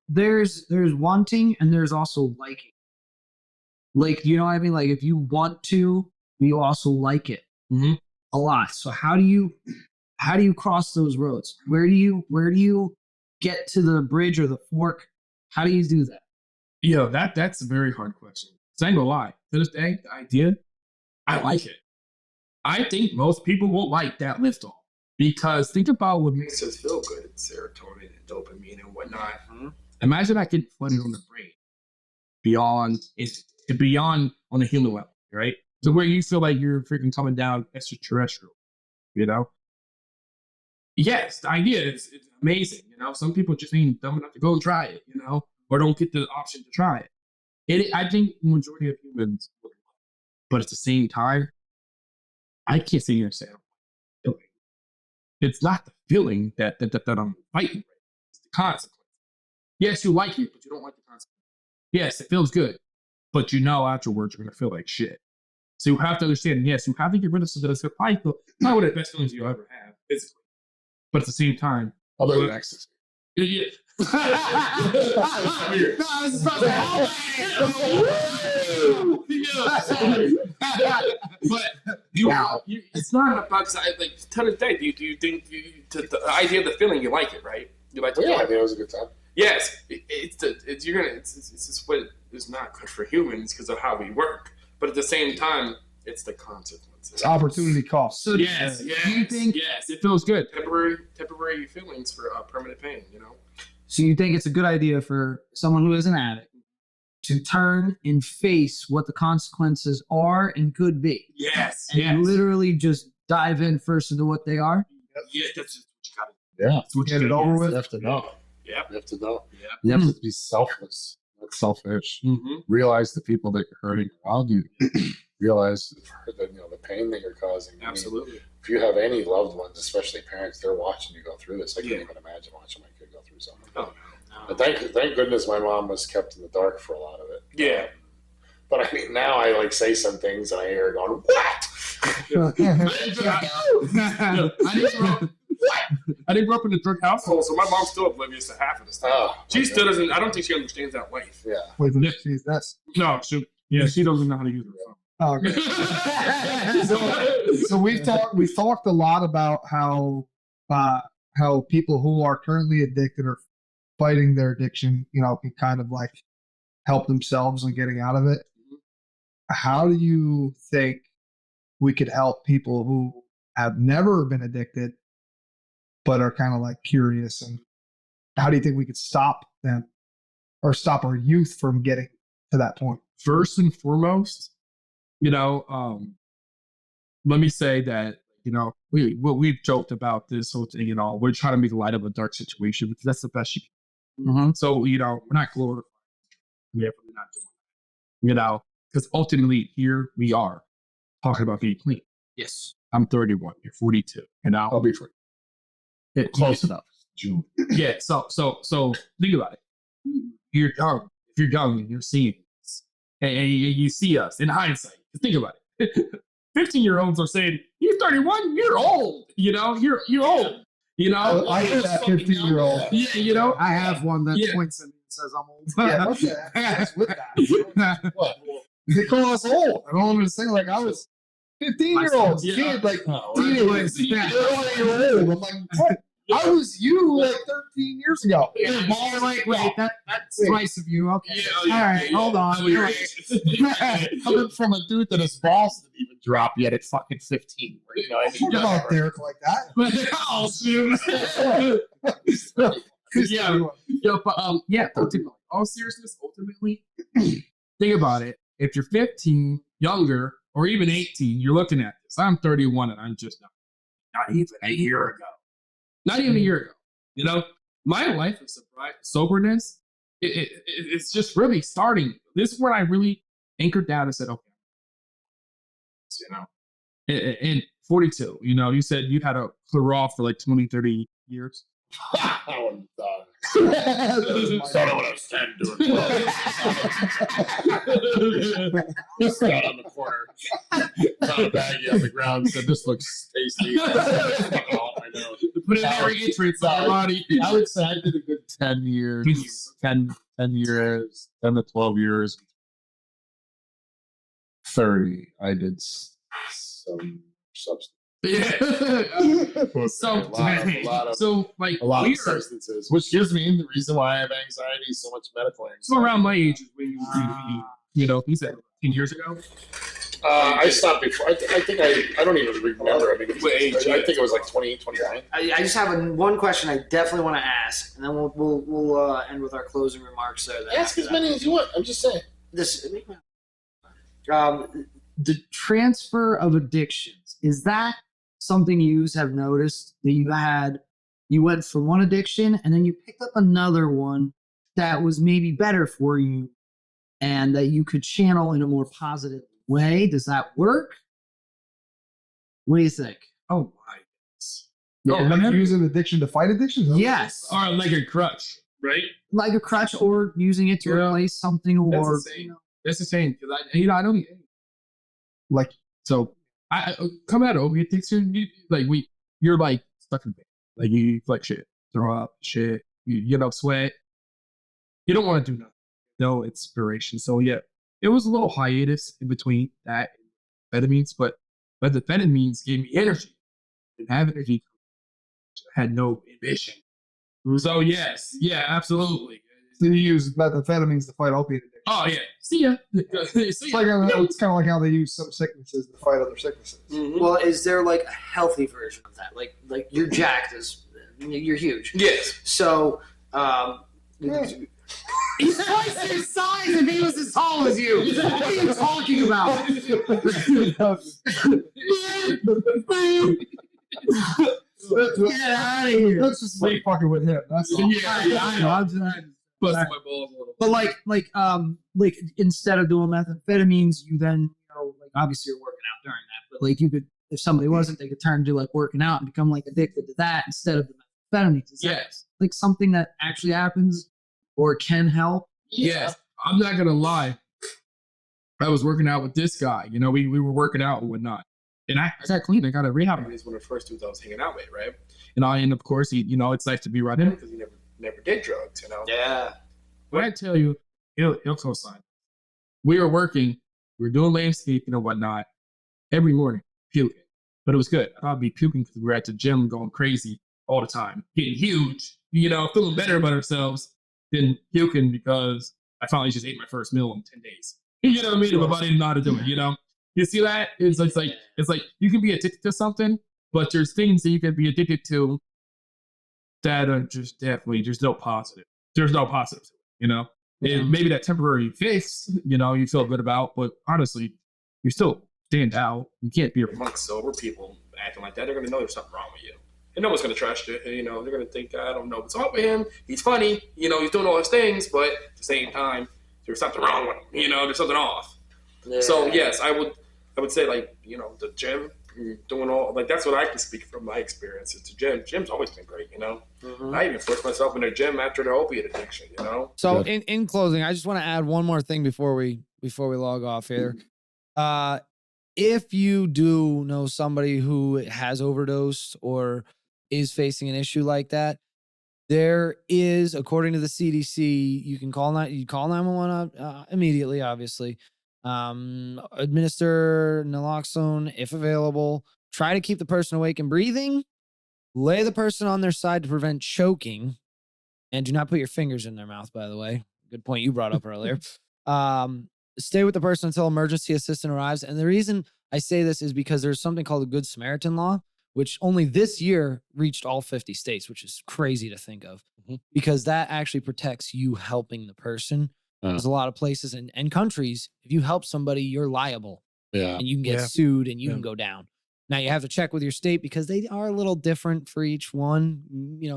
there's wanting and there's also liking. Like, you know what I mean? Like, if you want to, you also like it a lot. So how do you cross those roads? Where do you get to the bridge or the fork? How do you do that? That's a very hard question. So I ain't gonna lie. To this day, the idea, I like it. I think most people won't like that lift off. Because think about what makes us feel good. It's serotonin and dopamine and whatnot. Imagine I could put it on the brain beyond on a human level, right? So where you feel like you're freaking coming down extraterrestrial, you know? Yes, the idea is it's amazing, you know. Some people just ain't dumb enough to go and try it, you know, or don't get the option to try it. I think the majority of humans would, but at the same time, I can't sit here and say I don't like the feeling. It's not the feeling that I'm fighting with. It's the consequence. Yes, you like it, but you don't like the consequence. Yes, it feels good, but you know afterwards you're gonna feel like shit. So you have to understand. Yes, you have to get rid of something that's gonna fight. It's not one of the best feelings you'll ever have physically, but at the same time, Other than ecstasy. yeah. No, I was about to but it's not about like to this day. Do you think the idea of the feeling you like it, right? You like the Yeah, I feeling? think it was a good time. Yes, it's just what is not good for humans because of how we work. But at the same time, it's the consequences. It's opportunity cost. So Yes, do you think? yes, it feels good. Temporary feelings for permanent pain. You know. So you think it's a good idea for someone who is an addict to turn and face what the consequences are and could be, Yes, and literally just dive in first into what they are? Yeah, that's just what you got to Yeah. do. That's what Get you it gotta over do. with. You have to know. Yep. You have to know. Yep. You have to be selfless, not selfish. Mm-hmm. Realize the people that you're hurting around you. Realize the pain that you're causing. Absolutely. I mean, if you have any loved ones, especially parents, they're watching you go through this. I can't even imagine watching my kid go through something. Oh, But thank goodness my mom was kept in the dark for a lot of it. Yeah. But I mean, now I like say some things and I hear her going, "What?" I didn't grow up in a drug household, so my mom's still oblivious to half of the stuff. Oh, She okay. still doesn't. I don't think she understands that life. Yeah. Wait, that's No, she doesn't know how to use her phone. oh, okay. So we've talked a lot about how people who are currently addicted or fighting their addiction, can kind of like help themselves in getting out of it. How do you think we could help people who have never been addicted but are kind of like curious, and how do you think we could stop them or stop our youth from getting to that point? First and foremost, let me say that, we've joked about this whole thing and all. We're trying to make light of a dark situation because that's the best you can. Mm-hmm. So, we're not glorifying. We're definitely not doing that. Because ultimately here we are talking about being clean. Yes. I'm 31, you're 42. And I'll be free. close enough. June. Yeah. So think about it. You're young. If you're young and you're seeing this, and you see us in hindsight, think about it. 15-year-olds are saying, "You're 31. You're old. You're old." I hear that 15-year-old. Yeah. I have one that Yeah. points at me and says I'm old. Yeah, what's with that? What? They call us old. I don't understand. Like I was 15-year-olds, Yeah. kid, like Oh, teenagers. yeah. You're old. I'm like, what? I was you like 13 years ago. Wait, that's nice of you. Okay. All right, hold on. Coming from a dude that his balls didn't even drop yet at fucking 15. I Talk about Derek like that. Oh, shoot. All seriousness, ultimately, think about it. If you're 15, younger, or even 18, you're looking at this. I'm 31 and I'm just not even a year ago. Not even a year ago. My life of soberness, it's just really starting. This is where I really anchored down and said, okay. And 42, you said you had to clear off for like 20, 30 years. I wouldn't started when I was 10 doing Just got on the corner, found a baggie on the ground, and said, "This looks tasty." Put it in every entrance on your body. I would say I did a good 10 years, 10 years, 10 to 12 years. 30, I did some substance. Yeah. A lot of substances, which gives me the reason why I have anxiety, so much medical anxiety. So around my age is when you he said 10 years ago. I stopped before. I think I don't even remember. I mean, I think it was like 28, 29. I just have one question I definitely want to ask, and then we'll end with our closing remarks. So that Ask as many as you want. I'm just saying. this the transfer of addictions, is that something you have noticed that you went from one addiction and then you picked up another one that was maybe better for you and that you could channel in a more positive way? Does that work? What do you think? Oh my. Yeah, like using addiction to fight addiction? Yes. Or like a crutch, right? Like a crutch, or using it to replace something, or That's the same. Because I don't Like, so I coming out of opiate addiction, you're like stuck in bed. Like you like shit, throw up, shit, you sweat. You don't want to do nothing. No inspiration. So yeah, it was a little hiatus in between that and amphetamines, but the amphetamines gave me energy. Didn't have energy. Had no ambition. So yes, yeah, absolutely. so you use methamphetamines to fight opiate addiction. Oh yeah. See ya. It's kind of like how they use some sicknesses to fight other sicknesses. Mm-hmm. well, is there like a healthy version of that? Like you're jacked, you're huge. Yes. So, he's twice his size if he was as tall as you. What are you talking about? Get out of here. That's just like fucking with him. That's all. I know. I'm just, Busting my balls a little. but like instead of doing methamphetamines, you then like obviously you're working out during that, but like you could, if somebody wasn't, they could turn to like working out and become like addicted to that instead of the methamphetamines. Is that Yes. like something that actually happens or can help? Yes. I'm not gonna lie. I was working out with this guy. We were working out and whatnot. And I got clean. I got a rehab. He's one of the first dudes I was hanging out with, right? And of course, it's nice to be around him because he never did drugs, Yeah. When I tell you, he'll co-sign. We were working, we were doing landscaping and whatnot every morning, puking. But it was good. I'd be puking because we were at the gym going crazy all the time, getting huge, feeling better about ourselves than puking because I finally just ate my first meal in 10 days. You know what I mean? My body didn't know how to do it, You see that? It's like you can be addicted to something, but there's things that you can be addicted to that are just definitely, there's no positive. There's no positive, And maybe that temporary fix, you feel good about, but honestly, you still stand out. You can't be amongst sober people acting like that. They're going to know there's something wrong with you. And no one's going to trust you. They're going to think, I don't know what's up with him. He's funny. He's doing all his things, but at the same time, there's something wrong with him. There's something off. Yeah. So yes, I would say the gym, doing all that's what I can speak from my experience. It's the gym. Gym's always been great, Mhm. I even forced myself in the gym after the opiate addiction, So Good. in closing, I just want to add one more thing before we log off here. If you do know somebody who has overdosed or is facing an issue like that, there is, according to the CDC, you can call 911 immediately, obviously. Administer naloxone if available. Try to keep the person awake and breathing. Lay the person on their side to prevent choking. And do not put your fingers in their mouth, by the way. Good point you brought up earlier. Stay with the person until emergency assistant arrives. And the reason I say this is because there's something called the Good Samaritan Law, which only this year reached all 50 states, which is crazy to think of, because that actually protects you helping the person. There's a lot of places and countries, if you help somebody, you're liable. Yeah. And you can get sued and you can go down. Now, you have to check with your state because they are a little different for each one.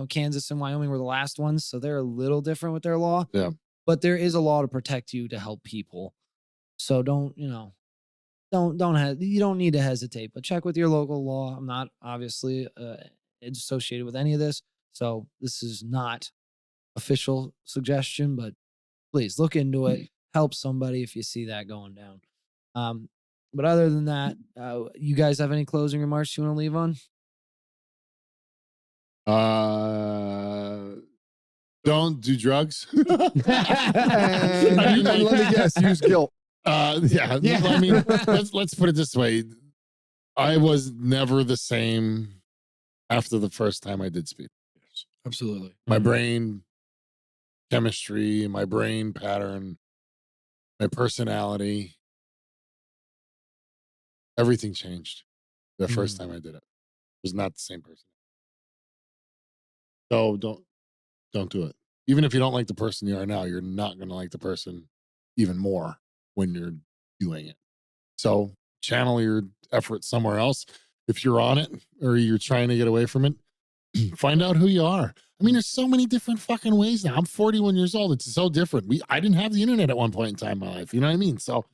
Kansas and Wyoming were the last ones, so they're a little different with their law. Yeah. But there is a law to protect you, to help people. So you don't need to hesitate, but check with your local law. I'm not obviously associated with any of this, so this is not official suggestion, but please look into it. Help somebody if you see that going down. But other than that, you guys have any closing remarks you want to leave on? Don't do drugs. And let me guess, use guilt. Yeah. I mean, let's put it this way. I was never the same after the first time I did speed. Yes, absolutely. My brain chemistry, my brain pattern, my personality, everything changed the first Mm. time I did it. It was not the same person. So don't do it. Even if you don't like the person you are now, you're not going to like the person even more when you're doing it. So channel your effort somewhere else. If you're on it or you're trying to get away from it, find out who you are. I mean, there's so many different fucking ways now. I'm 41 years old. It's so different. I didn't have the internet at one point in time in my life. You know what I mean? So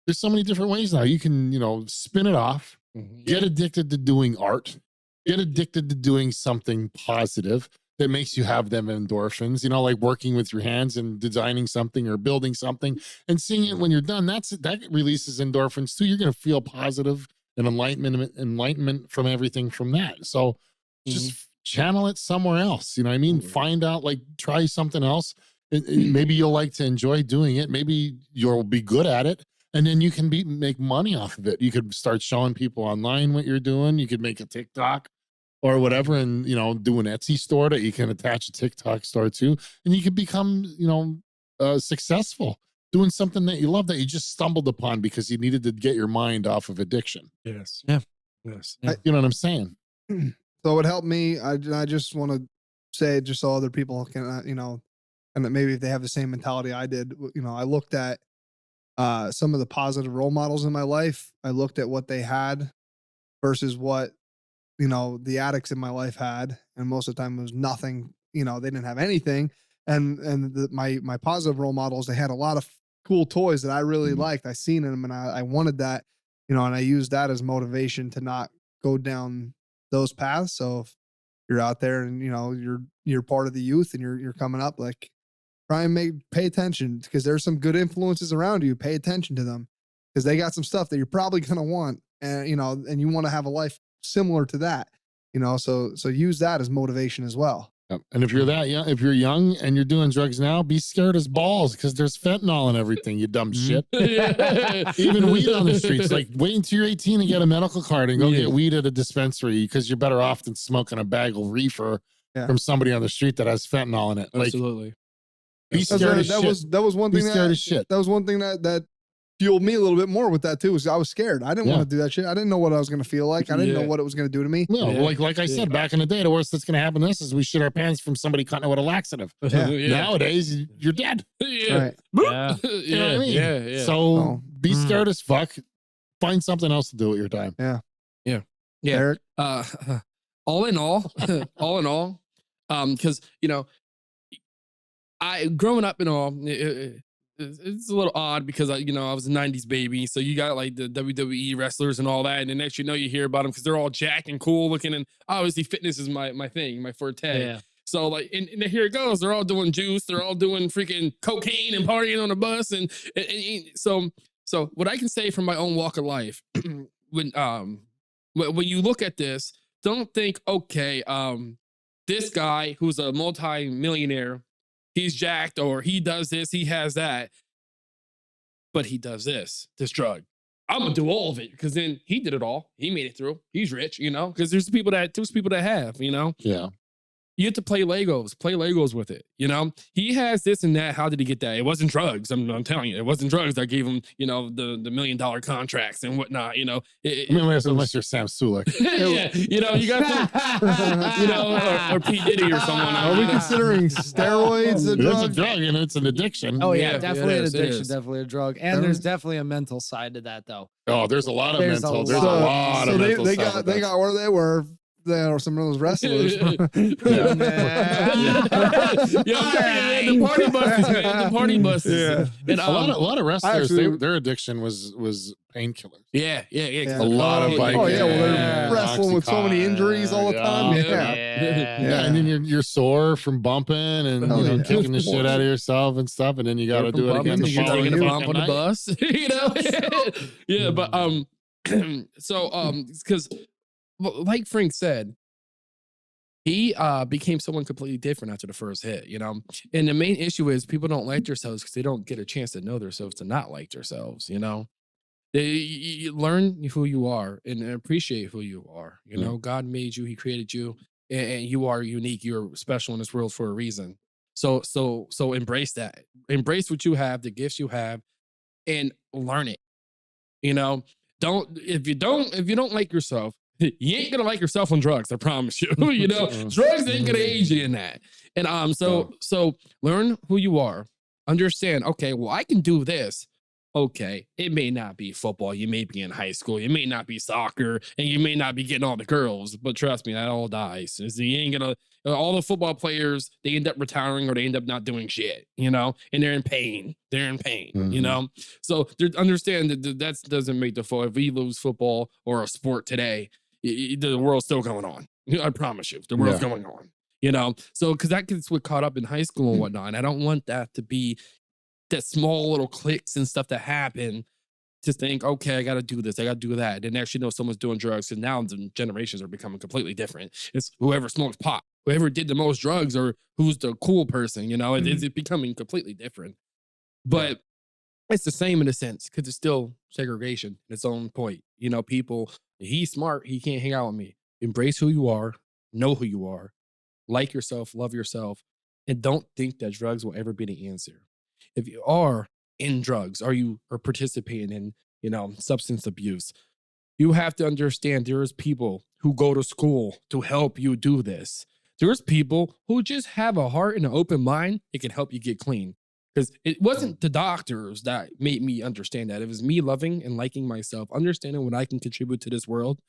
there's so many different ways now. You can, spin it off, get addicted to doing art, get addicted to doing something positive that makes you have them endorphins, like working with your hands and designing something or building something and seeing it when you're done. That releases endorphins too. You're going to feel positive and enlightenment from everything from that. So just channel it somewhere else. You know what I mean? Find out, try something else. Maybe you'll like to enjoy doing it. Maybe you'll be good at it. And then you can make money off of it. You could start showing people online what you're doing. You could make a TikTok or whatever, and do an Etsy store that you can attach a TikTok store to, and you could become successful doing something that you love that you just stumbled upon because you needed to get your mind off of addiction. Yes. Yeah. Yes. You know what I'm saying? So it helped me. I just want to say, just so other people can, and maybe if they have the same mentality I did, I looked at some of the positive role models in my life. I looked at what they had versus what the addicts in my life had, and most of the time it was nothing. They didn't have anything. And my positive role models, they had a lot of cool toys that I really liked. I seen them and I wanted that, and I used that as motivation to not go down those paths. So if you're out there and you're part of the youth and you're coming up, try and pay attention, because there's some good influences around you. Pay attention to them, because they got some stuff that you're probably gonna want, and and you want to have a life similar to that, so use that as motivation as well. Yep. And if you're that young, if you're young and you're doing drugs now, be scared as balls, because there's fentanyl and everything, you dumb shit. Even weed on the streets. Wait until you're 18 and get a medical card and go get weed at a dispensary, because you're better off than smoking a bag of reefer from somebody on the street that has fentanyl in it. Absolutely. Be scared as shit. That was one thing. Be scared as shit. That was one thing that fueled me a little bit more with that too. Was I was scared. I didn't want to do that shit. I didn't know what I was going to feel like. I didn't know what it was going to do to me. No, like I said, back in the day, the worst that's going to happen to us is we shit our pants from somebody cutting it with a laxative. Nowadays, you're dead. Right. Yeah. You know what I mean? Yeah. So be scared as fuck. Find something else to do with your time. Yeah. Eric? All in all, because I growing up and all, it's a little odd because I was a 90s baby. So you got the WWE wrestlers and all that. And the next you hear about them because they're all jacked and cool looking. And obviously fitness is my thing, my forte. Yeah. So and here it goes. They're all doing juice. They're all doing freaking cocaine and partying on a bus. And so what I can say from my own walk of life, when you look at this, don't think, okay, this guy who's a multi-millionaire, he's jacked, or he does this, he has that, but he does this drug. I'm gonna do all of it, because then he did it all. He made it through. He's rich, because there's people that have, Yeah. You have to play Legos with it. He has this and that. How did he get that? It wasn't drugs. I'm telling you, it wasn't drugs that gave him, the $1 million contracts and whatnot. Unless you're Sam Sulek. Yeah, you got some, or P. Diddy or someone. Are we considering steroids a It's drug? a drug and it's an addiction. Oh yeah, Yeah, definitely it an is, it addiction, is. definitely a drug, and there's definitely a mental side to that though. Oh, there's a lot of There's mental. a There's a lot. lot So of they, mental they stuff got with they that. got where they were. There are some of those wrestlers. Yo, I'm telling you, man, the party buses, man. The party buses. Yeah. And, A lot of wrestlers, actually- their addiction was painkillers. yeah. Yeah. A lot of like, Vicodin. Oh yeah, well they're Yeah. wrestling with so many injuries all the time. Yeah. Yeah, and then you're sore from bumping and Oh, yeah. kicking the shit out of yourself and stuff, and then you got to do it again the You're following taking a fucking bump on the night. bus, Yeah, but because like Frank said, he became someone completely different after the first hit, And the main issue is people don't like themselves because they don't get a chance to know themselves, to not like themselves, You learn who you are and appreciate who you are. God made you, He created you, and you are unique. You're special in this world for a reason. So embrace that. Embrace what you have, the gifts you have, and learn it. if you don't like yourself, you ain't gonna like yourself on drugs. I promise you. You know, drugs ain't gonna aid you in that. And so learn who you are. Understand. Okay, well, I can do this. Okay, it may not be football. You may be in high school. You may not be soccer, and you may not be getting all the girls. But trust me, that all dies. You ain't gonna. All the football players, they end up retiring or they end up not doing shit. You know, and they're in pain. They're in pain. You know, so understand that doesn't make the fault. If we lose football or a sport today, the world's still going on. I promise you, the world's going on. You know, so because that gets what caught up in high school and whatnot. And I don't want that to be that small little clicks and stuff that happen to think, okay, I got to do this, I got to do that. And actually know someone's doing drugs. And now the generations are becoming completely different. It's whoever smokes pot, whoever did the most drugs, or who's the cool person, you know, it's becoming completely different. But it's the same in a sense, because it's still segregation in its own point. You know, people, he's smart, he can't hang out with me. Embrace who you are, know who you are, like yourself, love yourself, and don't think that drugs will ever be the answer. If you are in drugs, or you are participating in, you know, substance abuse, you have to understand there's people who go to school to help you do this. There's people who just have a heart and an open mind. It can help you get clean. Because it wasn't the doctors that made me understand that. It was me loving and liking myself, understanding what I can contribute to this world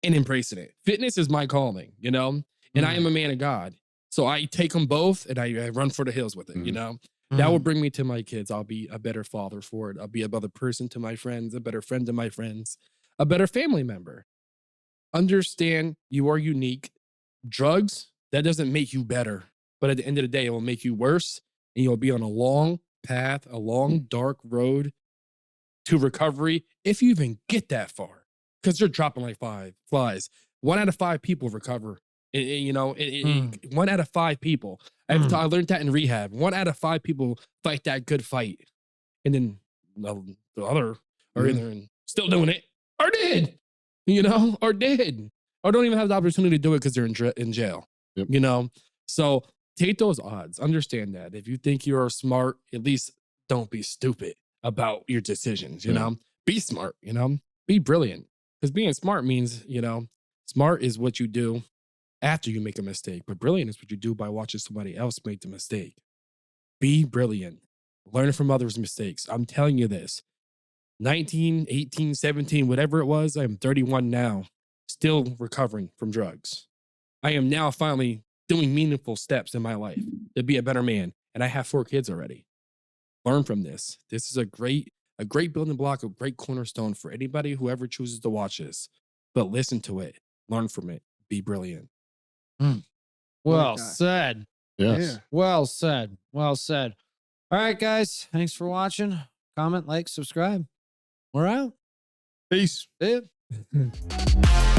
and embracing it. Fitness is my calling, you know, and I am a man of God. So I take them both and I run for the hills with it, you know. That will bring me to my kids. I'll be a better father for it. I'll be a better person to my friends, a better friend to my friends, a better family member. Understand you are unique. Drugs, that doesn't make you better. But at the end of the day, it will make you worse. And you'll be on a long path, a long, dark road to recovery, if you even get that far. Because you're dropping like flies. 1 out of 5 people recover. You know, 1 out of 5 people. I learned that in rehab. 1 out of 5 people fight that good fight. And then the other are in there and still doing it, or did, you know, or did, or don't even have the opportunity to do it because they're in jail, you know? So take those odds. Understand that. If you think you're smart, at least don't be stupid about your decisions, you know? Be smart, you know? Be brilliant. Because being smart means, you know, smart is what you do after you make a mistake, but brilliant is what you do by watching somebody else make the mistake. Be brilliant. Learn from others' mistakes. I'm telling you this. 19, 18, 17, whatever it was, I am 31 now, still recovering from drugs. I am now finally doing meaningful steps in my life to be a better man, and I have 4 kids already. Learn from this. This is a great building block, a great cornerstone for anybody who ever chooses to watch this. But listen to it, learn from it, be brilliant. Well said. Yes. Yeah. Well said. Well said. All right, guys. Thanks for watching. Comment, like, subscribe. We're out. Peace. See ya.